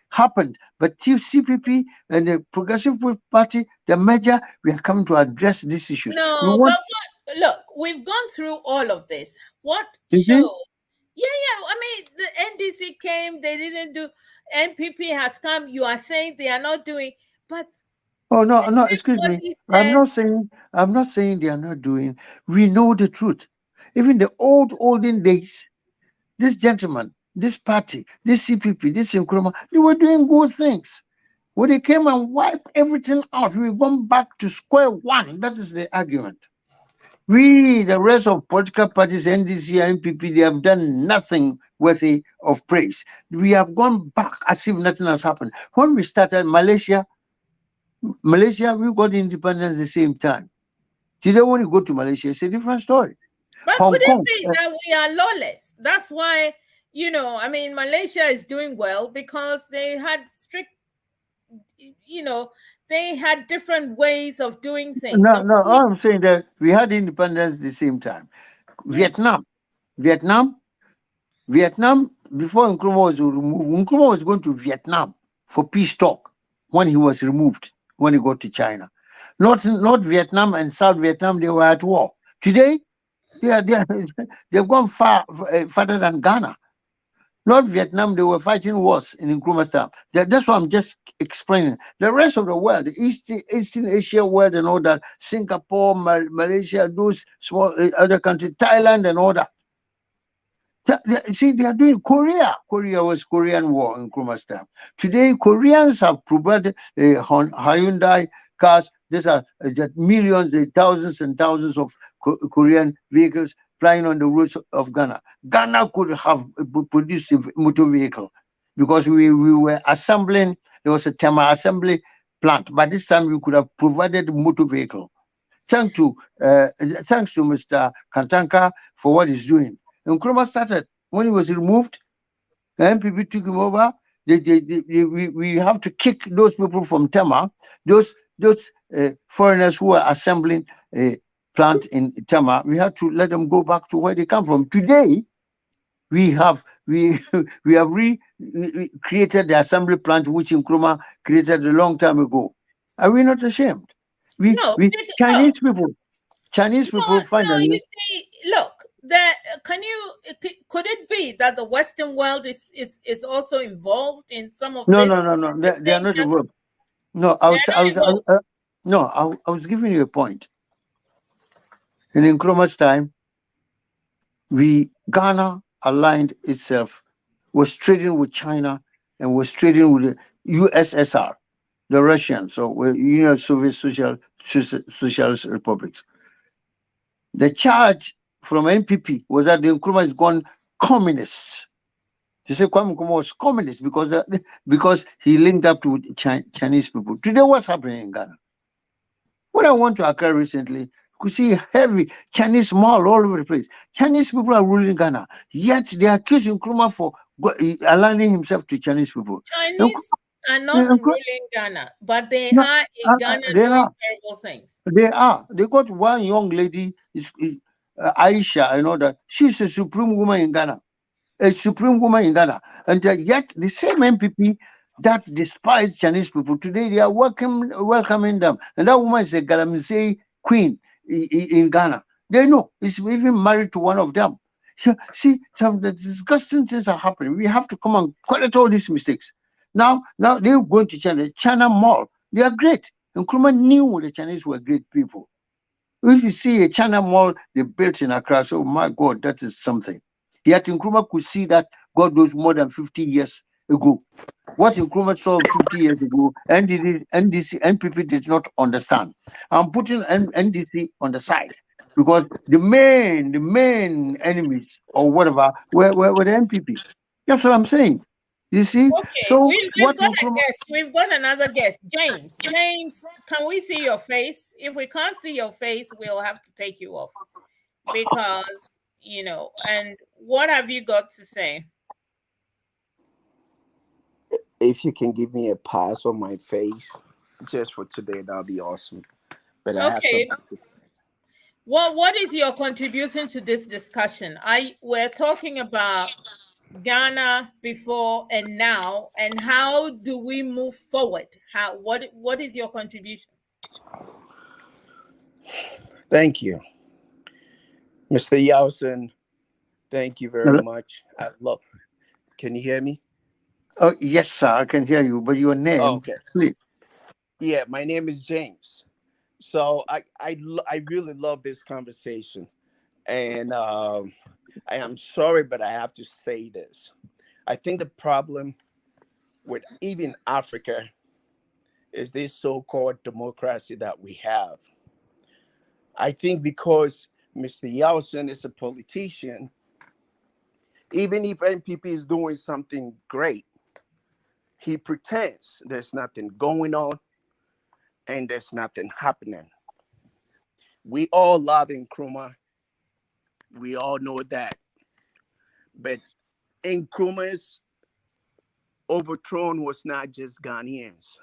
happened. But CPP and the Progressive Party, the merger, we are coming to address these issues. We No, but want, look, we've gone through all of this. What you see? shows? Yeah, yeah. I mean, the NDC came, they didn't do. NPP has come. You are saying they are not doing, but Oh no, no, excuse me. everybody I'm says not saying I'm not saying they are not doing. We know the truth. Even the olden days, this gentleman, this party, this CPP, this Nkrumah, they were doing good things. When they came and wiped everything out, we've gone back to square one. That is the argument. We, the rest of political parties, NDC, NPP, they have done nothing worthy of praise. We have gone back as if nothing has happened. When we started Malaysia, we got independence the same time. Today, when you go to Malaysia, it's a different story. but Hong could it Kong, be that we are lawless? That's why, I mean, Malaysia is doing well because they had strict, you know, they had different ways of doing things. no, And no, all I'm saying that we had independence the same time. yeah, Vietnam, Vietnam, Vietnam, before Nkrumah was removed, Nkrumah was going to Vietnam for peace talk when he was removed, when he got to China. Not Vietnam and South Vietnam, they were at war. Today, they are they've gone further than Ghana. Not Vietnam, they were fighting wars in Nkrumah's time. That's what I'm just explaining. The rest of the world, the Eastern Asia world and all that, Singapore, Malaysia, those small other countries, Thailand and all that. See, they are doing Korea. Korea was Korean War in Nkrumah's time. Today, Koreans have provided Hyundai cars. These are just millions, thousands and thousands of Korean vehicles flying on the roads of Ghana. Ghana could have produced a motor vehicle because we were assembling. There was a Tema assembly plant. By this time, we could have provided a motor vehicle. Thanks to uh, thanks to Mr. Kantanka for what he's doing. Nkrumah started when he was removed. The NPP took him over. We have to kick those people from Tema, those foreigners who are assembling a plant in Tema. We have to let them go back to where they come from. Today, we have we we have created the assembly plant which Nkrumah created a long time ago. Are we not ashamed? We no, we look, Chinese people no. You finally. see, look, that can you? Could it be that the Western world is also involved in some of No, this no, no, no. They are not behavior? involved. No, They're not involved. no, I was giving you a point. In Nkrumah's time, we Ghana aligned itself, was trading with China and was trading with the USSR. the Russians, so Soviet socialist republics. The charge from NPP was that the Nkrumah is gone communist. They say Kwame Nkrumah was communist because he linked up to Chinese people. Today, what's happening in Ghana? When I went to Accra recently, you could see heavy Chinese mall all over the place. Chinese people are ruling Ghana, yet they accuse Nkrumah for aligning himself to Chinese people. Chinese are not Nkrumah, ruling Ghana, but they no, are in Ghana they doing are. terrible things. They are. They got one young lady, Aisha, that she's a supreme woman in Ghana. A supreme woman in Ghana. And yet the same MPP that despise Chinese people, today they are welcoming them. And that woman is a Galamsey queen in Ghana. They know. He's even married to one of them. See, some the disgusting things are happening. We have to come and correct all these mistakes. Now they're going to China Mall. They are great. And Nkrumah knew the Chinese were great people. If you see a China Mall they built in Accra, so my God, that is something. Yet Nkrumah could see that God knows more than 50 years ago. What Nkrumah saw 50 years ago, NDC, NPP did not understand. I'm putting NDC on the side because the main enemies or whatever were the NPP. That's what I'm saying. You see? Okay, So we've what got a Nkrumah, guest. We've got another guest. James, can we see your face? If we can't see your face, we'll have to take you off because, and what have you got to say? If you can give me a pass on my face just for today, that'll be awesome. But I have Okay. something. What is your contribution to this discussion? We're talking about Ghana before and now, and how do we move forward? What is your contribution? Thank you, Mr. Yawson. Thank you very much. I love. Can you hear me? oh yes, sir, I can hear you, but your Oh, name, okay. please. Yeah, my name is James. So I really love this conversation, and I am sorry, but I have to say this. I think the problem with even Africa is this so-called democracy that we have. I think because Mr. Yawson is a politician, even if NPP is doing something great, he pretends there's nothing going on and there's nothing happening. We all love Nkrumah. We all know that. But Nkrumah's overthrown was not just Ghanaians.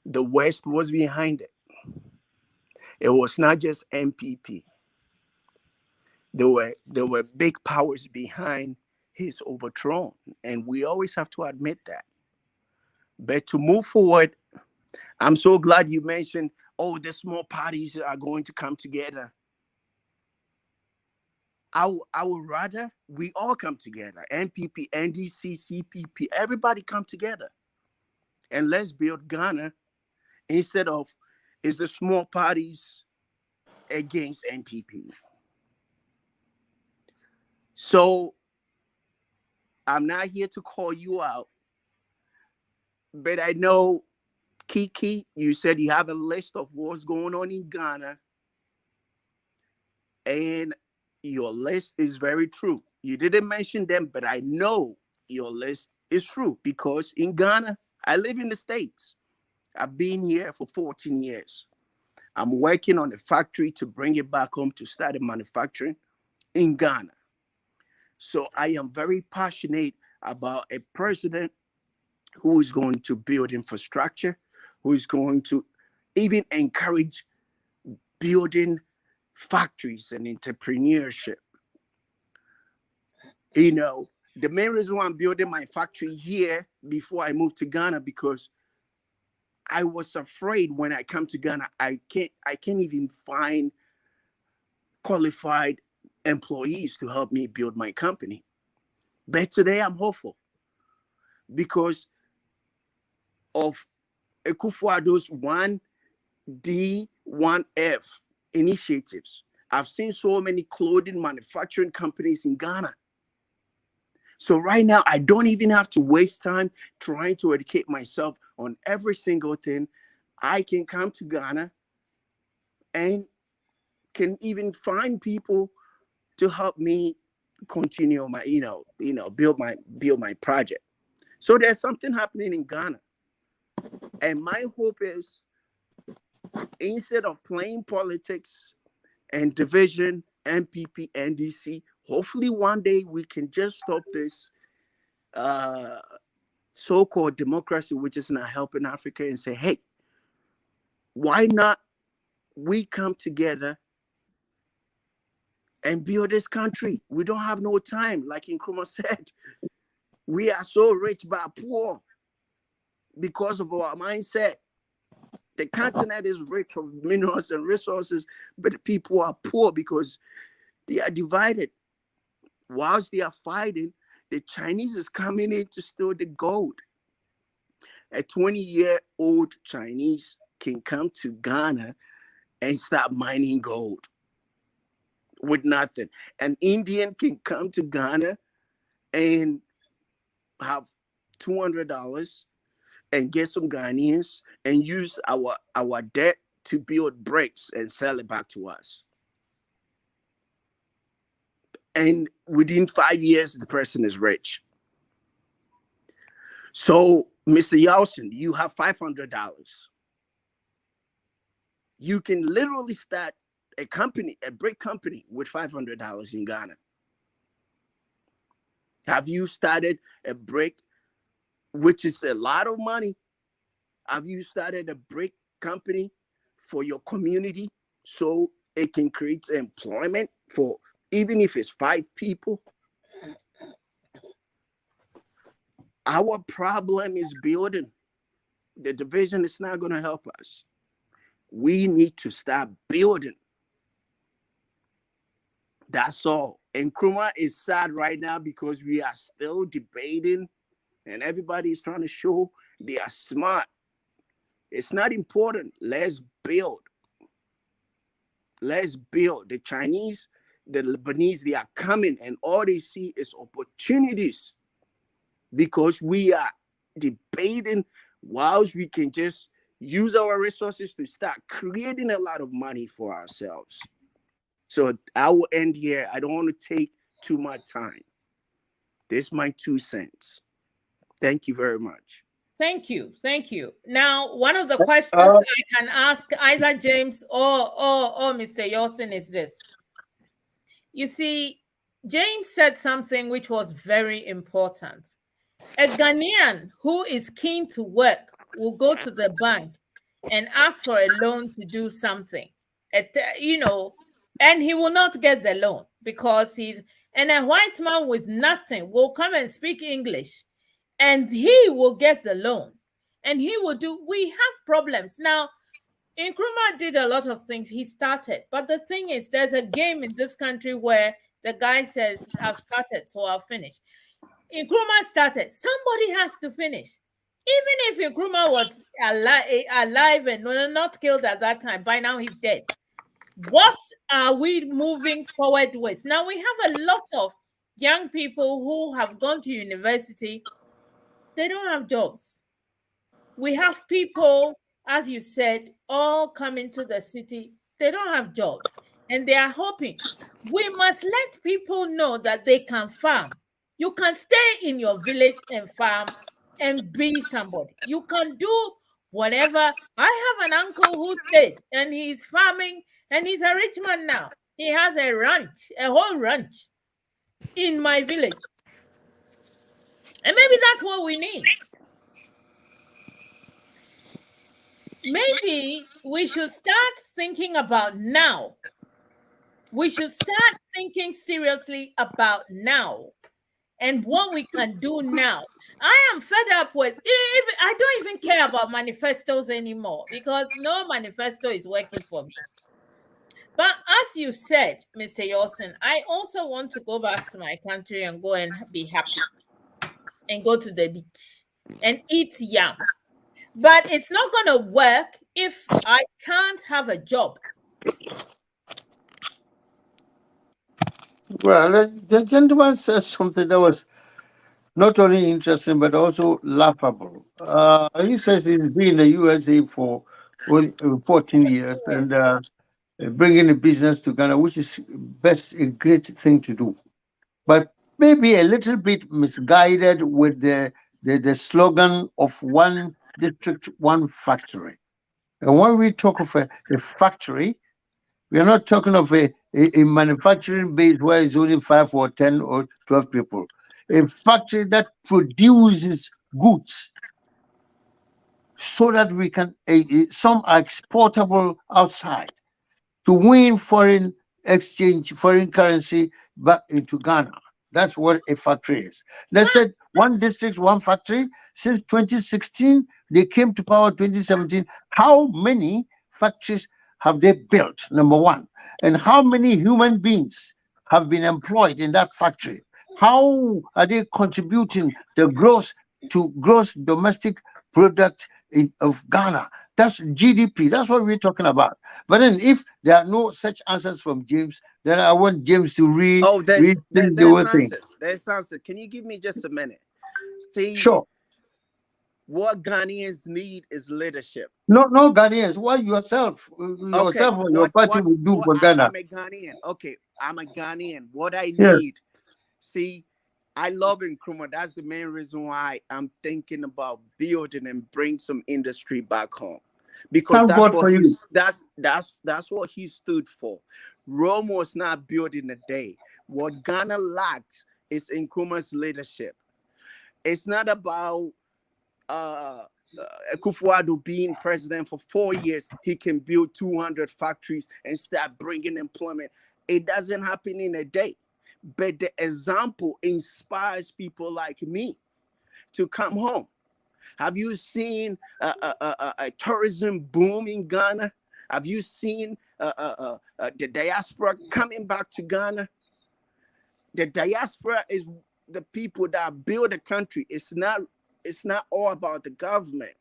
The West was behind it. It was not just NPP. There were big powers behind his overthrow, and we always have to admit that. But to move forward, I'm so glad you mentioned, the small parties are going to come together. I would rather we all come together. NPP, NDC, CPP, everybody come together. And let's build Ghana instead of is the small parties against NPP. So I'm not here to call you out, but I know, Kiki, you said you have a list of what's going on in Ghana, and your list is very true. You didn't mention them, but I know your list is true because in Ghana, I live in the States. I've been here for 14 years. I'm working on a factory to bring it back home to start a manufacturing in Ghana. So I am very passionate about a president who is going to build infrastructure, who is going to even encourage building factories and entrepreneurship. The main reason why I'm building my factory here before I moved to Ghana, because I was afraid when I come to Ghana, I can't even find qualified employees to help me build my company. But today I'm hopeful because of Akufo-Addo's 1D, 1F initiatives. I've seen so many clothing manufacturing companies in Ghana. So right now, I don't even have to waste time trying to educate myself on every single thing. I can come to Ghana and can even find people to help me continue my, build my project. So there's something happening in Ghana. And my hope is, instead of playing politics and division, MPP, NDC, hopefully one day we can just stop this uh, so-called democracy, which is not helping Africa, and say, hey, why not we come together and build this country? We don't have no time. Like Nkrumah said, we are so rich but poor because of our mindset. The continent is rich of minerals and resources, but the people are poor because they are divided. Whilst they are fighting, the Chinese is coming in to steal the gold. A 20-year-old Chinese can come to Ghana and start mining gold with nothing. An Indian can come to Ghana and have $200 and get some Ghanaians and use our debt to build bricks and sell it back to us. And within 5 years, the person is rich. So, Mr. Yawson, you have $500. You can literally start a company, a brick company, with $500 in Ghana. Have you started a brick, which is a lot of money? Have you started a brick company for your community so it can create employment for, even if it's 5 people? Our problem is building. The division is not going to help us. We need to start building. That's all. And Nkrumah is sad right now because we are still debating and everybody is trying to show they are smart. It's not important. Let's build. Let's build. The Chinese, the Lebanese, they are coming and all they see is opportunities because we are debating whilst we can just use our resources to start creating a lot of money for ourselves. So I will end here. I don't want to take too much time. This is my 2 cents. Thank you very much. Thank you. Thank you. Now, one of the questions I can ask either James or Mr. Yawson is this. You see, James said something which was very important. A Ghanaian who is keen to work will go to the bank and ask for a loan to do something. And he will not get the loan because and a white man with nothing will come and speak English and he will get the loan and we have problems. Now, Nkrumah did a lot of things. He started, but the thing is, there's a game in this country where the guy says, I've started, so I'll finish. Nkrumah started. Somebody has to finish. Even if Nkrumah was alive and not killed at that time, by now he's dead. What are we moving forward with? Now, we have a lot of young people who have gone to university. They don't have jobs. We have people, as you said, all coming to the city. They don't have jobs and they are hoping. We must let people know that they can farm. You can stay in your village and farm and be somebody. You can do whatever. I have an uncle who stayed and he's farming and he's a rich man now. He has a ranch, a whole ranch in my village. And maybe that's what we need. Maybe we should start thinking about now. We should start thinking seriously about now and what we can do now. I am fed up with I don't even care about manifestos anymore because no manifesto is working for me. But as you said, Mr. Yawson, I also want to go back to my country and go and be happy and go to the beach and eat yam. But it's not going to work if I can't have a job. Well, the gentleman said something that was not only interesting but also laughable. He says he's been in the USA for 14 years and bringing a business to Ghana, which is best a great thing to do. But maybe a little bit misguided with the slogan of one district, one factory. And when we talk of a factory, we are not talking of a manufacturing base where it's only 5 or 10 or 12 people. A factory that produces goods so that we can, some are exportable outside to win foreign exchange, foreign currency back into Ghana. That's what a factory is. They said one district, one factory. Since 2016, they came to power 2017. How many factories have they built? Number one. And how many human beings have been employed in that factory? How are they contributing the gross domestic product of Ghana? That's GDP. That's what we're talking about. But then, if there are no such answers from James, then I want James to Oh, rethink the there's whole thing. answers. There's answers. Can you give me just a minute? See, Sure. what Ghanaians need is leadership. No Ghanaians. What Okay, yourself or your party will do for Ghana? I'm a Ghanaian. Okay, I'm a Ghanaian. What I Yes. need, see, I love Nkrumah. That's the main reason why I'm thinking about building and bring some industry back home, because Thank that's God what for you. that's what he stood for. Rome was not built in a day. What Ghana lacks is Nkrumah's leadership. It's not about uh, Akufo-Addo being president for 4 years. He can build 200 factories and start bringing employment. It doesn't happen in a day. But the example inspires people like me to come home. Have you seen a tourism boom in Ghana? Have you seen the diaspora coming back to Ghana? The diaspora is the people that build the country. It's not all about the government.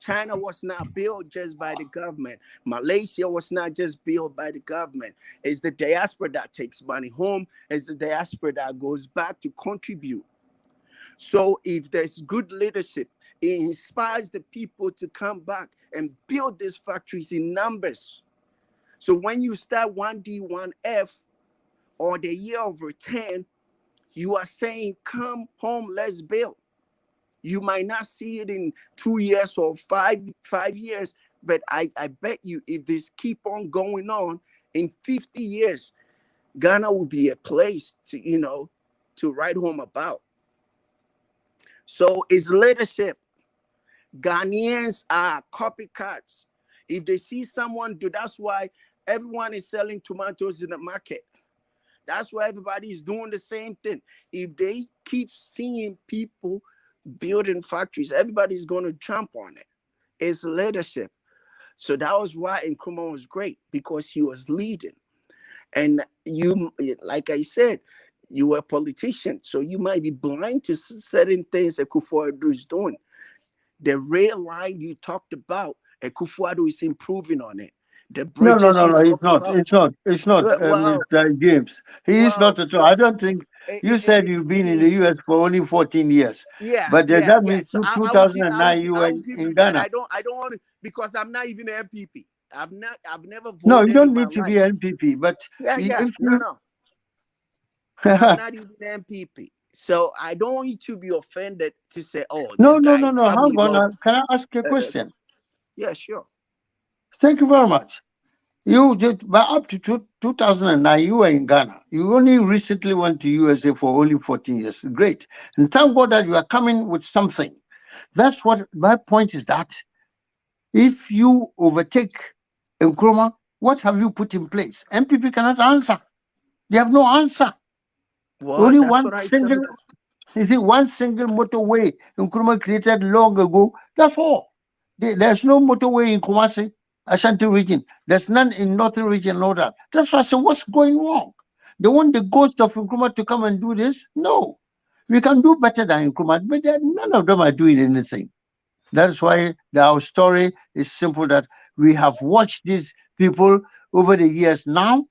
China was not built just by the government. Malaysia was not just built by the government. It's the diaspora that takes money home. It's the diaspora that goes back to contribute. So if there's good leadership, it inspires the people to come back and build these factories in numbers. So when you start 1D, 1F, or the year of return, you are saying, come home, let's build. You might not see it in 2 years or five years, but I bet you if this keep on going on, in 50 years, Ghana will be a place to write home about. So it's leadership. Ghanaians are copycats. If they see someone do, that's why everyone is selling tomatoes in the market. That's why everybody is doing the same thing. If they keep seeing people building factories, everybody's going to jump on it. It's leadership. So that was why Nkrumah was great, because he was leading. And you, like I said, you were a politician, so you might be blind to certain things that Akufo-Addo is doing. The rail line you talked about, Akufo-Addo is improving on it. The bridges you No. It's talk not. about, It's not. It's not, well, Mr. James. He is not at all. I don't think you said you've been in the see, US for only 14 years, yeah, but yeah, that yeah. means So I will give, 2009 you I were will give in you that. Ghana. I don't want to, because I'm not even an MPP. I've never No, you voted in don't my need to be life. NPP, but Yeah, yeah. if No, you no. I'm not even an MPP. So I don't want you to be offended to say, oh, this guy is no. probably Hang on. love. Can I ask a Uh, question? yeah, sure. Thank you very much. You did, but up to 2009, you were in Ghana. You only recently went to USA for only 14 years. Great. And thank God that you are coming with something. That's what my point is, that if you overtake Nkrumah, what have you put in place? MPP cannot answer. They have no answer. Well, Only that's one what I tell single, you. you see, one single motorway Nkrumah created long ago. That's all. There's no motorway in Kumasi, Ashanti region. There's none in Northern region, all that. That's why I said, what's going wrong? They want the ghost of Nkrumah to come and do this? No. We can do better than Nkrumah, but none of them are doing anything. That's why our story is simple, that we have watched these people over the years. Now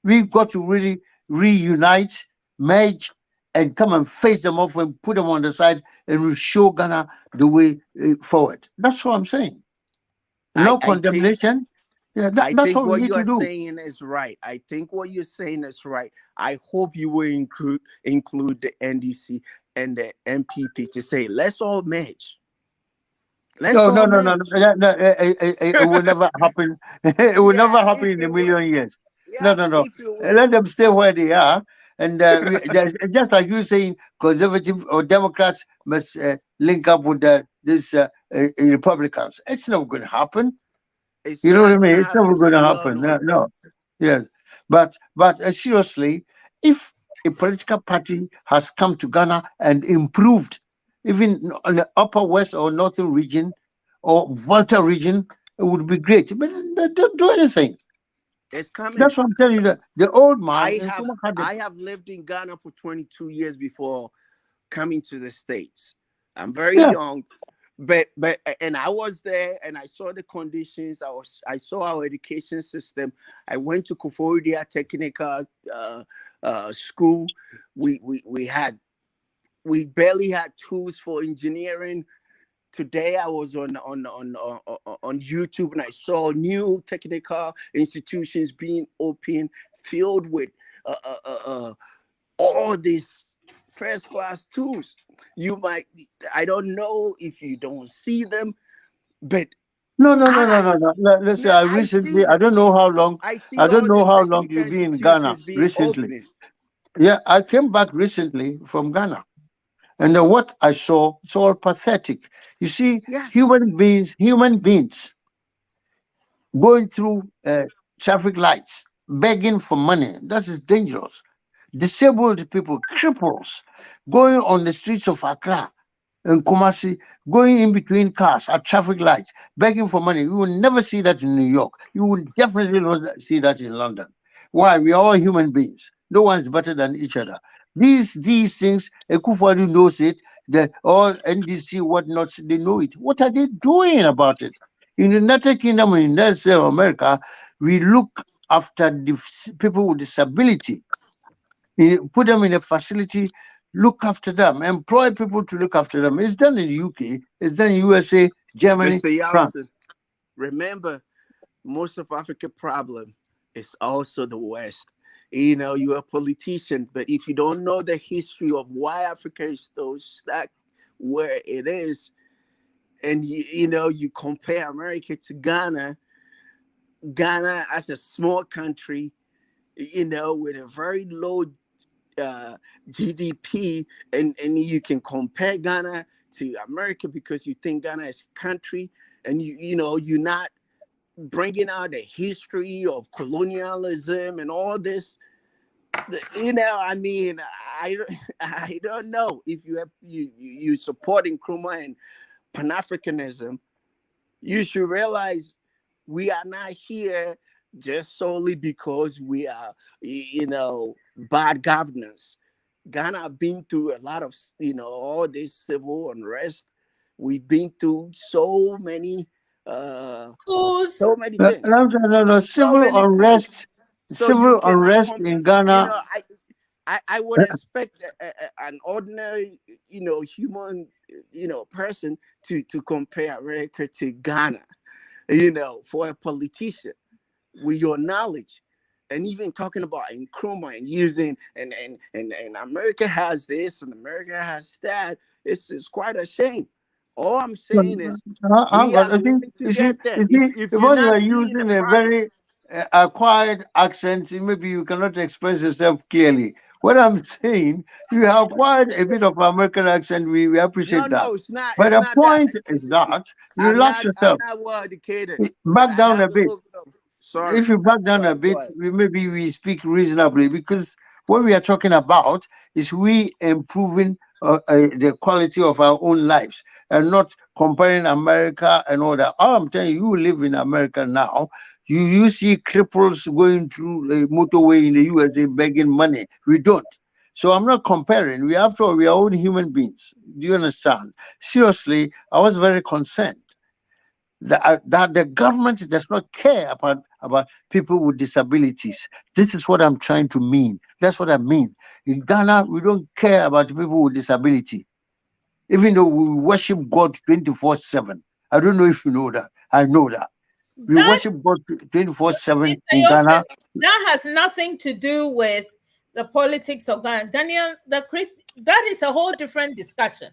we've got to really reunite, merge, and come and face them off and put them on the side and we show Ghana the way forward. That's what I'm saying. No I think condemnation. Yeah, I that's think what we what need you to are do. saying is right. I think what you're saying is right. I hope you will include the NDC and the MPP to say let's all merge. Let's No, no, all no, no, no. merge. It will never happen. It will never Yeah, happen if in a you will. million years. No, Yeah, no, no. if you will. Let them stay where they are. And just like you saying, conservative or Democrats must link up with this Republicans. It's not going to happen. It's You know what I not mean? gonna It's never happen. going to We all happen. know No, that. no. Yes. But seriously, if a political party has come to Ghana and improved, even on the upper west or northern region or Volta region, it would be great. But they don't do anything. It's coming. That's what I'm telling you. That the old man I in have Kuma had it. I have lived in Ghana for 22 years before coming to the States. I'm very Yeah. young, but and I was there and I saw the conditions. I saw our education system. I went to Kufuor Technical school. We barely had tools for engineering. Today I was on YouTube and I saw new technical institutions being open, filled with uh, uh, uh, uh, all these first class tools. You might, I don't know if you don't see them, but No, no, no, no, I no, no. Listen, no, I I see recently, I them. don't know how long, I see I don't all know these how long technical you've been in Ghana institutions being recently. opening. Yeah, I came back recently from Ghana. And what I saw, it's all pathetic. You see, Yeah, human beings going through traffic lights, begging for money. That is dangerous. Disabled people, cripples, going on the streets of Accra and Kumasi, going in between cars at traffic lights, begging for money. You will never see that in New York. You will definitely not see that in London. Why? We are all human beings. No one is better than each other. These things, Ekufadu knows it. The all NDC, whatnot, they know it. What are they doing about it? In the United Kingdom and in the United States of America, we look after the people with disability. Put them in a facility, look after them, employ people to look after them. It's done in the UK, it's done in USA, Germany, Mr. Yawson, France. remember, most of Africa problem is also the West. You know, you're a politician, but if you don't know the history of why Africa is so stuck where it is, and you compare America to Ghana as a small country, with a very low GDP, and you can compare Ghana to America because you think Ghana is a country, and you're not bringing out the history of colonialism and all this. I mean, I don't know if you supporting Nkrumah and Pan Africanism. You should realize we are not here just solely because we are, bad governance. Ghana been through a lot of, all this civil unrest. We've been through Who's so many No, things, no, no, so many things. So you civil cannot unrest in you Ghana. know, I would expect an ordinary, human, person to compare America to Ghana, for a politician with your knowledge. And even talking about Nkrumah and using and America has this and America has that. It's quite a shame. All I'm saying is we are I think going to get there. you see, If you're when you not are seeing the using a very progress, acquired accent, maybe you cannot express yourself clearly. What I'm saying, you have acquired a bit of American accent. We no, appreciate that. no, it's not. But It's the not that. point is that relax I'm yourself, not well educated, but back I down a have a bit. little bit of. Sorry, If you back down a sorry. Go bit, ahead. maybe we speak reasonably because what we are talking about is we improving the quality of our own lives and not comparing America and all that. All I'm telling you, you live in America now. You see cripples going through the motorway in the USA begging money. We don't. So I'm not comparing. After all, we are all human beings. Do you understand? Seriously, I was very concerned that the government does not care about people with disabilities. This is what I'm trying to mean. That's what I mean. In Ghana, we don't care about people with disability, even though we worship God 24/7. I don't know if you know that. I know that. We That, worship God 24/7 Mr. in Yawson, Ghana. that has nothing to do with the politics of Ghana. Ghanaian, that is a whole different discussion.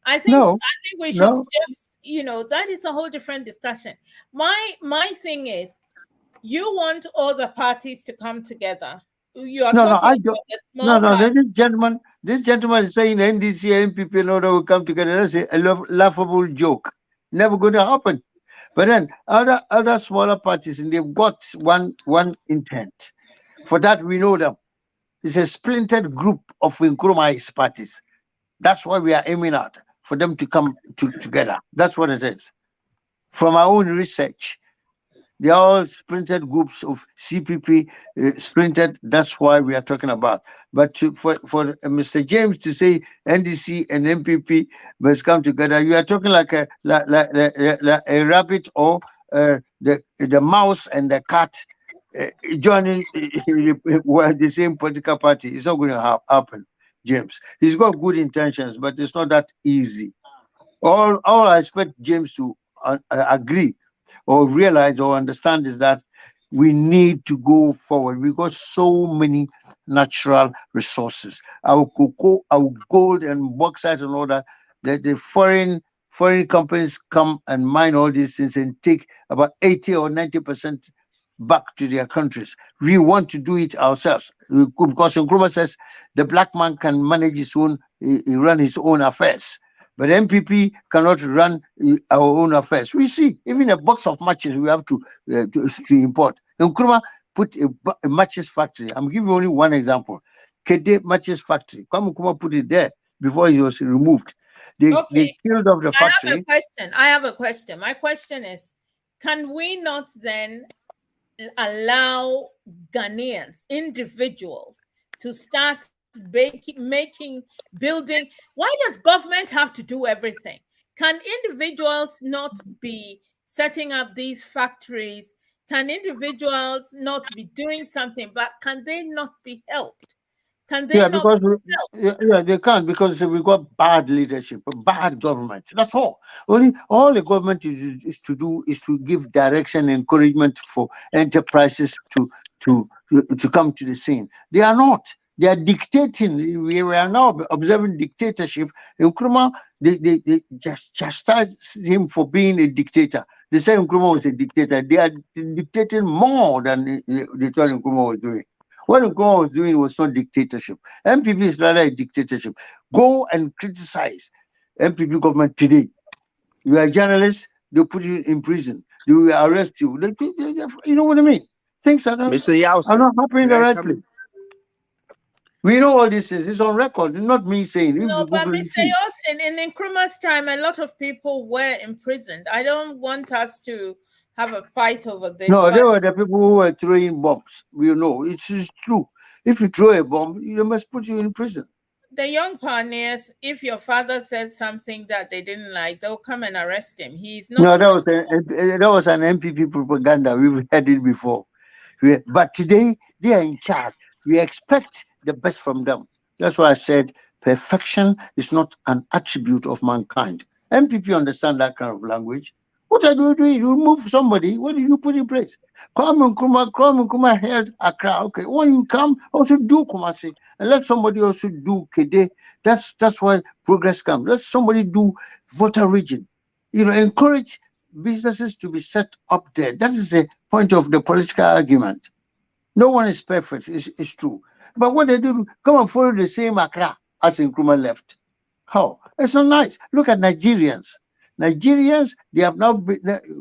No, I think we should no, just, that is a whole different discussion. My thing is, you want all the parties to come together. You are no, no. talking I don't. about the No, small no. party. This gentleman is saying NDC, NPP, and all that will come together. That's a laughable joke. Never going to happen. But then other smaller parties, and they've got one intent. For that, we know them. It's a splintered group of Nkrumah's parties. That's why we are aiming at, for them to come together. That's what it is. From our own research, they are all splintered groups of CPP, splintered. That's why we are talking about. But for Mr. James to say NDC and MPP must come together, you are talking like a rabbit or the mouse and the cat joining the same political party. It's not going to happen, James. He's got good intentions, but it's not that easy. All I expect James to agree or realize or understand is that we need to go forward. We've got so many natural resources. Our cocoa, our gold and bauxite and all that. The foreign companies come and mine all these things and take about 80 or 90% back to their countries. We want to do it ourselves because Nkrumah says the black man can manage his own, he run his own affairs. But MPP cannot run our own affairs. We see, even a box of matches we have to import. Nkrumah put a matches factory. I'm giving only one example. Kede matches factory. Nkrumah put it there before he was removed. They killed off the factory. I have a question. My question is, can we not then allow Ghanaians, individuals, to start building? Why does government have to do everything? Can individuals not be setting up these factories? Can individuals not be doing something? But can they not be helped? Can they not Because be helped? they can't, because we've got bad leadership, bad government. That's all. Only all the government is to do is to give direction, encouragement for enterprises to come to the scene. They are not. They are dictating. We are now observing dictatorship. Nkrumah, they just chastised him for being a dictator. They say Nkrumah was a dictator. They are dictating more than they thought Nkrumah was doing. What Nkrumah was doing was not dictatorship. MPP is rather a dictatorship. Go and criticize MPP government today. You are a journalist, they'll put you in prison. They will arrest you. You know what I mean? Things are Mr. Yawson, not happening in can the I right come in? place. We know all this is. It's on record. It's not me saying. If No, you but Google, you Mr. see. Yawson, in Nkrumah's time, a lot of people were imprisoned. I don't want us to have a fight over this. No, But they were the people who were throwing bombs. We know it is true. If you throw a bomb, they must put you in prison. the young pioneers, if your father said something that they didn't like, they'll come and arrest him. He's not. No, that was an MPP propaganda. We've heard it before. But today they are in charge. We expect the best from them. That's why I said perfection is not an attribute of mankind. MPP understand that kind of language. What are you doing? You remove somebody. What do you put in place? Come and held Accra. Okay, when you come, also do Kumasi and let somebody also do Kede. That's why progress comes. Let somebody do Volta region. Encourage businesses to be set up there. That is the point of the political argument. No one is perfect, it's true. But what they do, come and follow the same Accra as Nkrumah left. How? It's not nice. Look at Nigerians. Nigerians, they have now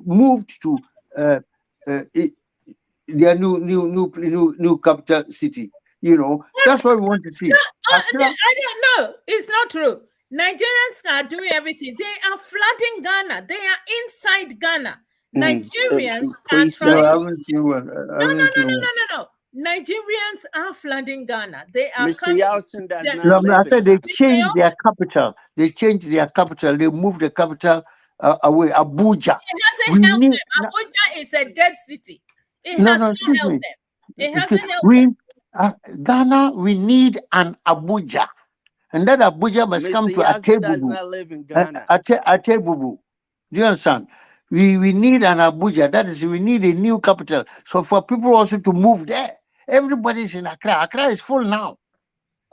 moved to their new capital city. That's what we want to see. I don't know. It's not true. Nigerians are doing everything. They are flooding Ghana. They are inside Ghana. Nigerians are trying. No, I haven't seen one. No. Nigerians are flooding Ghana. They are Mr. Yawson does not No, live I in said they Ghana. changed their capital. They moved the capital away. Abuja. It We hasn't helped need them. Abuja is a dead city. It no, has no. not Excuse helped me. them. It Excuse, hasn't helped we them. Ghana. We need an Abuja, and that Abuja must come Mr. to Yawson does Atebubu. not live in Ghana. Atebubu. Do you understand? We need an Abuja. That is, we need a new capital. So for people also to move there. Everybody's in Accra. Accra is full now.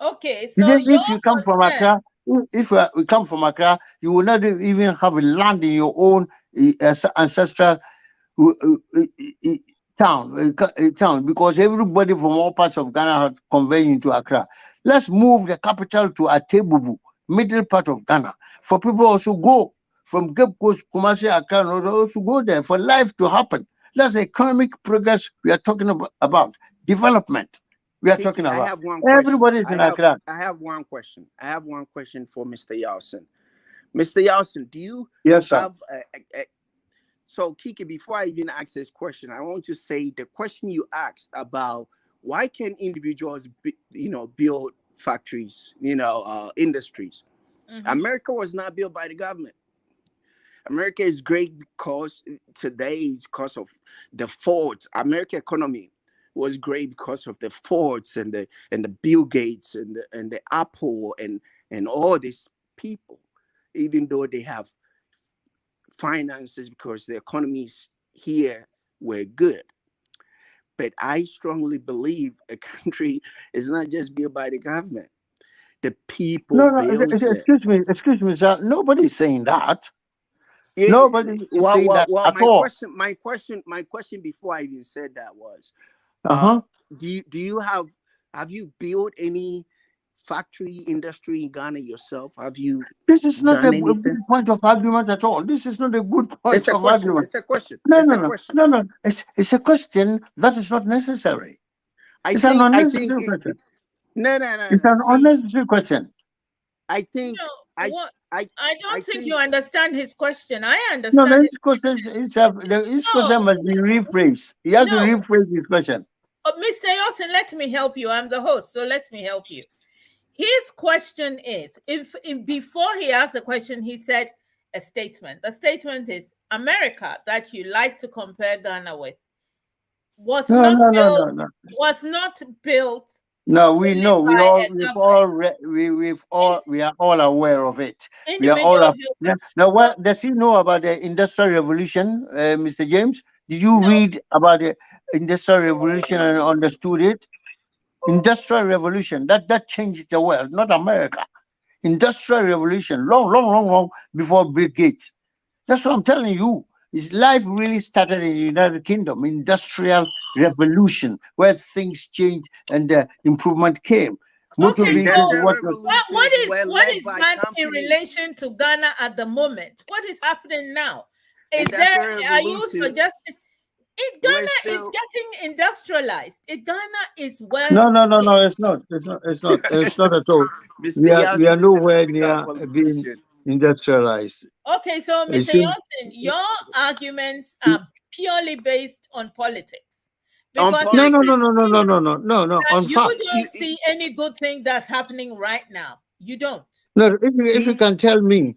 Okay, so Even your if you come from concern. Accra, if we come from Accra, you will not even have a land in your own ancestral uh, uh, uh, uh, town, because everybody from all parts of Ghana has converged into Accra. Let's move the capital to Atebubu, middle part of Ghana, for people also go from Cape Coast, Kumasi, Accra, and also go there for life to happen. That's economic progress we are talking about development. We are talking Kiki, I about. have one question. Everybody's in Accra. I have one question. I have one question for Mr. Yawson. Mr. Yawson, do you Yes, sir. have so Kiki, before I even ask this question, I want to say the question you asked about why can individuals build factories, industries. America was not built by the government. America is great because today is because of the Fords. American economy was great because of the Fords and the Bill Gates and the Apple and all these people, even though they have finances because the economies here were good. But I strongly believe a country is not just built by the government. The people No, no, builds it. excuse me, sir. Nobody's saying that. Yeah, Nobody is saying that well. at all. My question before I even said that was, uh, Uh-huh. do you have you built any factory industry in Ghana yourself? Have you This is not a done good anything? point of argument at all. This is not a good It's point a of question. argument. It's a question. No, It's no, a no, question. no, no. It's a question that is not necessary. I It's an think unnecessary it, question. no. It's an See, unnecessary question. I think No, I what? I I I don't think think you understand his question. I No, understand it. this question No, must be rephrased. He has to no. rephrase his question. Mr. Yawson, let me help you. I'm the host, so let me help you. His question is, if before he asked the question, he said a statement. The statement is America that you like to compare Ghana with was No, not no, no, built no, no. was not built No, we only know. by a government. We are all aware of it. We are all. Individuals who Now, now, so what does he know about the Industrial Revolution, Mr. James? Did you no, read about the Industrial Revolution and understood it? Industrial Revolution that changed the world, not America. Industrial Revolution, long before Bill Gates. That's what I'm telling you. His life really started in the United Kingdom, industrial revolution, where things changed and the improvement came. Motor okay, so vehicles, industrial revolutions were what led is by that in companies. relation to Ghana at the moment? What is happening now? Is there Industrial are you revolutions suggesting were Ghana is still getting industrialized? Ghana is well no, okay. it's not at all. Mr. We are Yassin is a nowhere typical near being politician. industrialized. Okay, so It Mr. seems Yawson, your arguments are purely based on politics On because I can politics. see no. that On you facts. don't see any good thing that's happening right now. You don't. No, if you He, can tell me,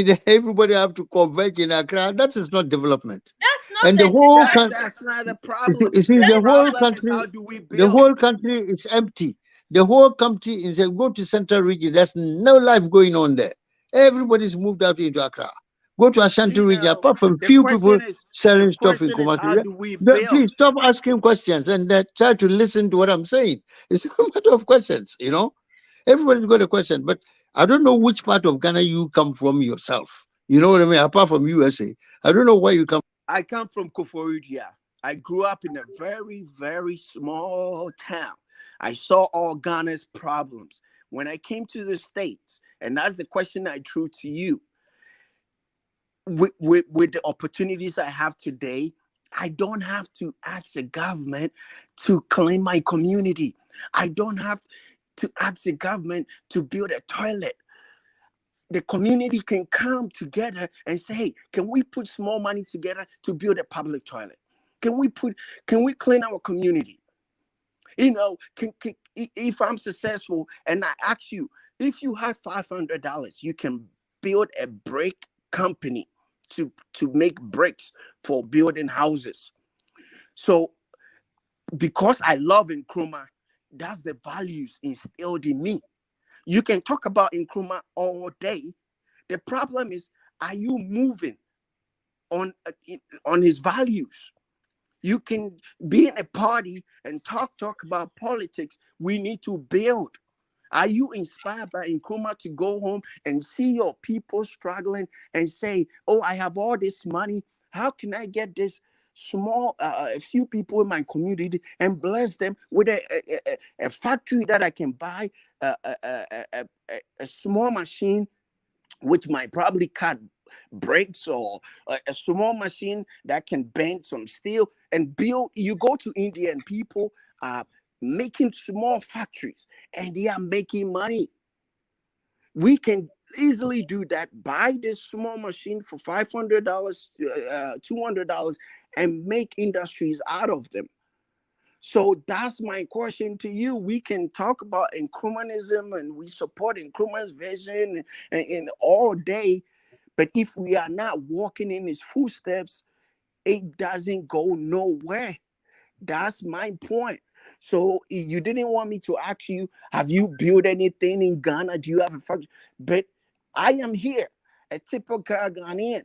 that everybody have to converge in Accra, that is not development. That's not And the whole necessarily. country, that's not the problem. you see, The the whole problem is country, how do we build? is empty. The whole country is go to central region. There's no life going on there. Everybody's moved out into Accra. Go to Ashanti region, apart from The few people question is selling stuff in how Kumasi. do we build? Please stop asking questions and try to listen to what I'm saying. It's a matter of questions, Everybody's got a question, but I don't know which part of Ghana you come from yourself. You know what I mean? Apart from USA, I don't know where you come. I come from Koforidua. I grew up in a very, very small town. I saw all Ghana's problems. When I came to the States, and that's the question I threw to you, with the opportunities I have today, I don't have to ask the government to clean my community. I don't have to ask the government to build a toilet. The community can come together and say, hey, can we put small money together to build a public toilet? Can we clean our community? If I'm successful and I ask you, if you have $500, you can build a brick company to make bricks for building houses. So because I love Nkrumah, that's the values instilled in me. You can talk about Nkrumah all day. The problem is, are you moving on his values? You can be in a party and talk about politics. We need to build. Are you inspired by Nkrumah to go home and see your people struggling and say, "Oh, I have all this money. How can I get this small, a few people in my community and bless them with a factory that I can buy a small machine which might probably cut bricks, or a small machine that can bend some steel and build." You go to India and people are making small factories and they are making money. We can easily do that. Buy this small machine for $500, $200, and make industries out of them. So that's my question to you. We can talk about Nkrumahnism and we support Nkrumah's vision and all day, but if we are not walking in his footsteps, it doesn't go nowhere. That's my point. So you didn't want me to ask you, have you built anything in Ghana? Do you have a factory? But I am here, a typical Ghanaian,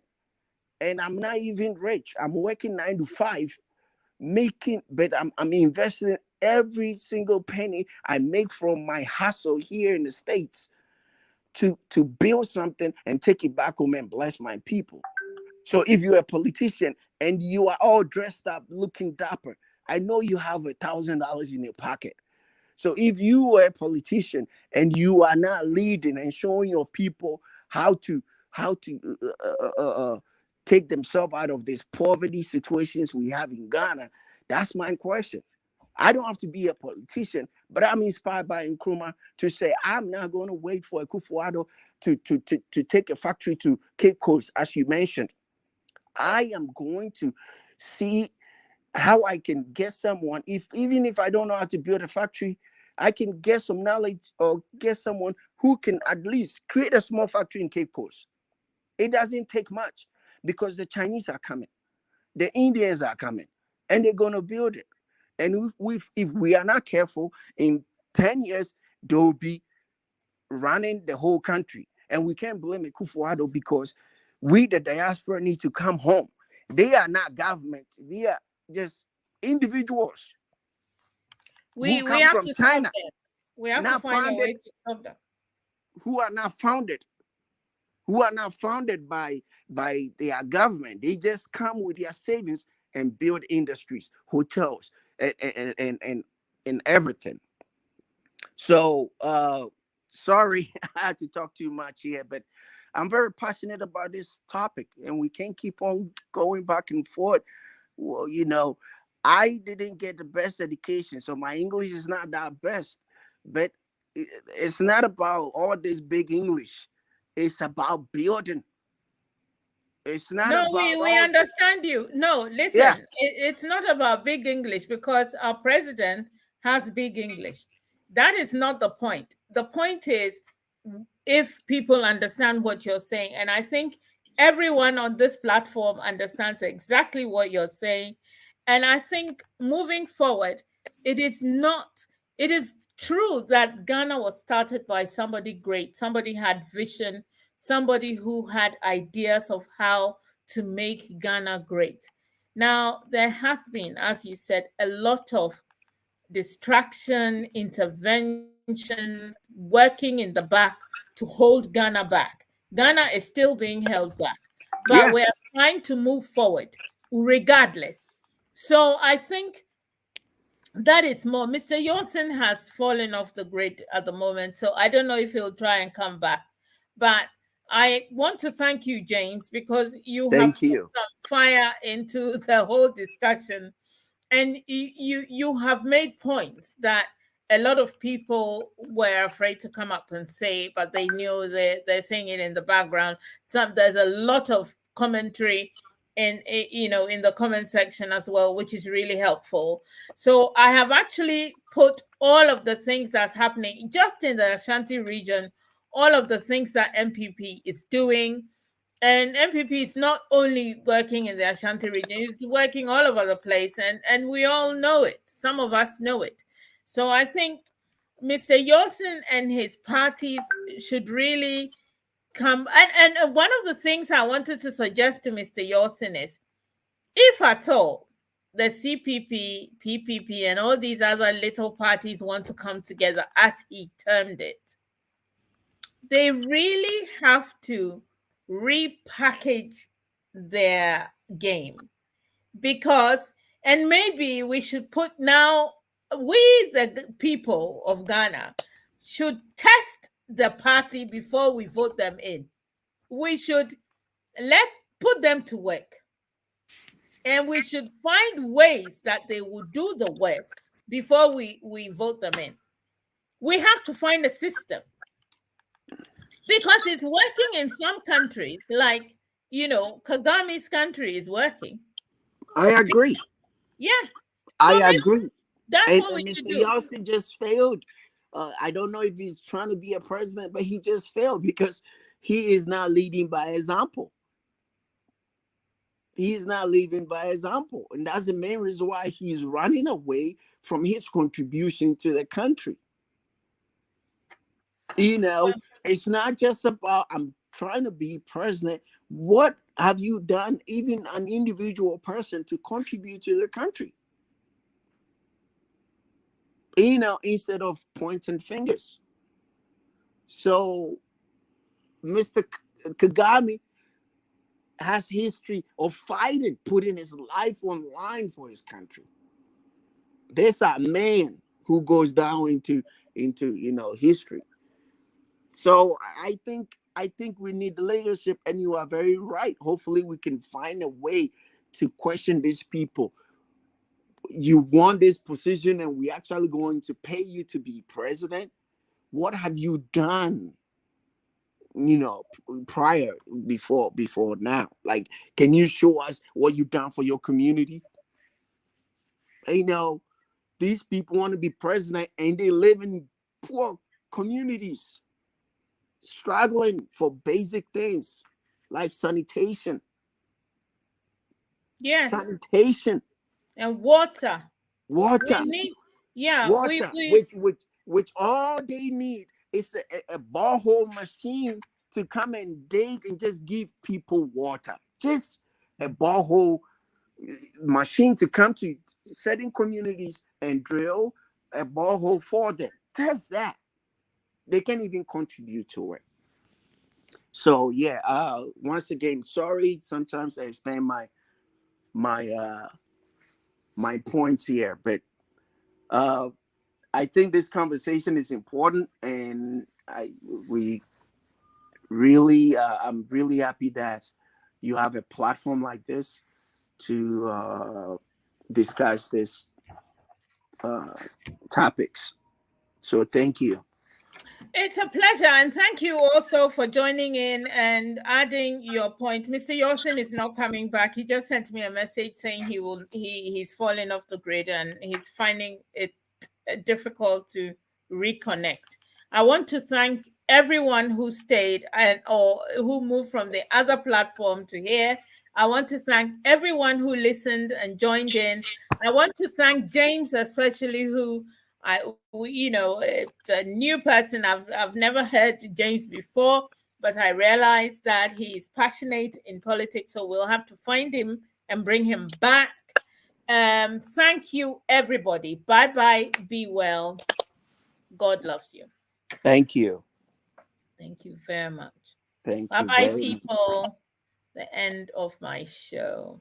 and I'm not even rich. I'm working 9 to 5, but I'm investing every single penny I make from my hustle here in the States to build something and take it back home and bless my people. So if you're a politician and you are all dressed up looking dapper, I know you have $1,000 in your pocket. So if you are a politician and you are not leading and showing your people how to take themselves out of these poverty situations we have in Ghana, that's my question. I don't have to be a politician, but I'm inspired by Nkrumah to say I'm not going to wait for Akufo-Addo to take a factory to Cape Coast, as you mentioned. I am going to see how I can get someone, even if I don't know how to build a factory, I can get some knowledge or get someone who can at least create a small factory in Cape Coast. It doesn't take much because the Chinese are coming, the Indians are coming, and they're going to build it. And if we are not careful, in 10 years, they'll be running the whole country. And we can't blame Akufo-Addo because we, the diaspora, need to come home. They are not government. They are just individuals who We come have from to stop China, them. We have to not find a founded, way to stop them. who are not founded, who are not founded by their government. They just come with their savings and build industries, hotels, and everything. So sorry, I had to talk too much here, but I'm very passionate about this topic, and we can't keep on going back and forth. Well, I didn't get the best education, so my English is not that best. But it's not about all this big English. It's about building. It's not No, about we all. understand you. No, Yeah, listen, it's not about big English because our president has big English. That is not the point. The point is if people understand what you're saying. And I think everyone on this platform understands exactly what you're saying. And I think moving forward, it is not, it is true that Ghana was started by somebody great, somebody had vision, somebody who had ideas of how to make Ghana great. Now, there has been, as you said, a lot of distraction, intervention, working in the back to hold Ghana back. Ghana is still being held back, but we're yes, trying to move forward regardless. So I think that is more. Mr. Yawson has fallen off the grid at the moment, so I don't know if he'll try and come back. But I want to thank you, James, because you have thank put you. some fire into the whole discussion, and you have made points that a lot of people were afraid to come up and say, but they knew they're saying it in the background. There's a lot of commentary in the comment section as well, which is really helpful. So I have actually put all of the things that's happening just in the Ashanti region, all of the things that MPP is doing, And MPP is not only working in the Ashanti region, it's working all over the place. And we all know it. Some of us know it. So I think Mr. Yawson and his parties should really come. And one of the things I wanted to suggest to Mr. Yawson is, if at all the CPP, PPP, and all these other little parties want to come together, as he termed it, they really have to repackage their game. Because, and maybe we should put now, we, the people of Ghana, should test the party before we vote them in. We should put them to work. And we should find ways that they will do the work before we vote them in. We have to find a system, because it's working in some countries, like, Kagame's country is working. I agree. Yeah. I agree. That's And what we should Mr. do. Yawson just failed. I don't know if he's trying to be a president, but he just failed because he is not leading by example. He's not leading by example. And that's the main reason why he's running away from his contribution to the country. It's not just about, I'm trying to be president. What have you done, even an individual person, to contribute to the country? Instead of pointing fingers. So Mr. Kagame has history of fighting, putting his life on line for his country. There's a man who goes down into history. So I think we need the leadership, and you are very right. Hopefully we can find a way to question these people. You want this position and we're actually going to pay you to be president. What have you done, prior, before now? Like, can you show us what you've done for your community? These people want to be president and they live in poor communities, struggling for basic things like sanitation. Yes. Sanitation. And water. Water. We need, yeah. Water. Which all they need is a borehole machine to come and dig and just give people water. Just a borehole machine to come to certain communities and drill a borehole for them. Just that. They can't even contribute to it. So yeah, once again, sorry. Sometimes I explain my points here, but I think this conversation is important, and I'm really happy that you have a platform like this to discuss this topics. So thank you. It's a pleasure, and thank you also for joining in and adding your point. Mr. Yawson is not coming back. He just sent me a message saying he's fallen off the grid and he's finding it difficult to reconnect. I want to thank everyone who stayed or who moved from the other platform to here. I want to thank everyone who listened and joined in. I want to thank James, especially, who it's a new person. I've never heard James before, but I realized that he is passionate in politics, so we'll have to find him and bring him back. Thank you, everybody. Bye-bye. Be well. God loves you. Thank you. Thank you very much. Thank you. Bye-bye, people. The end of my show.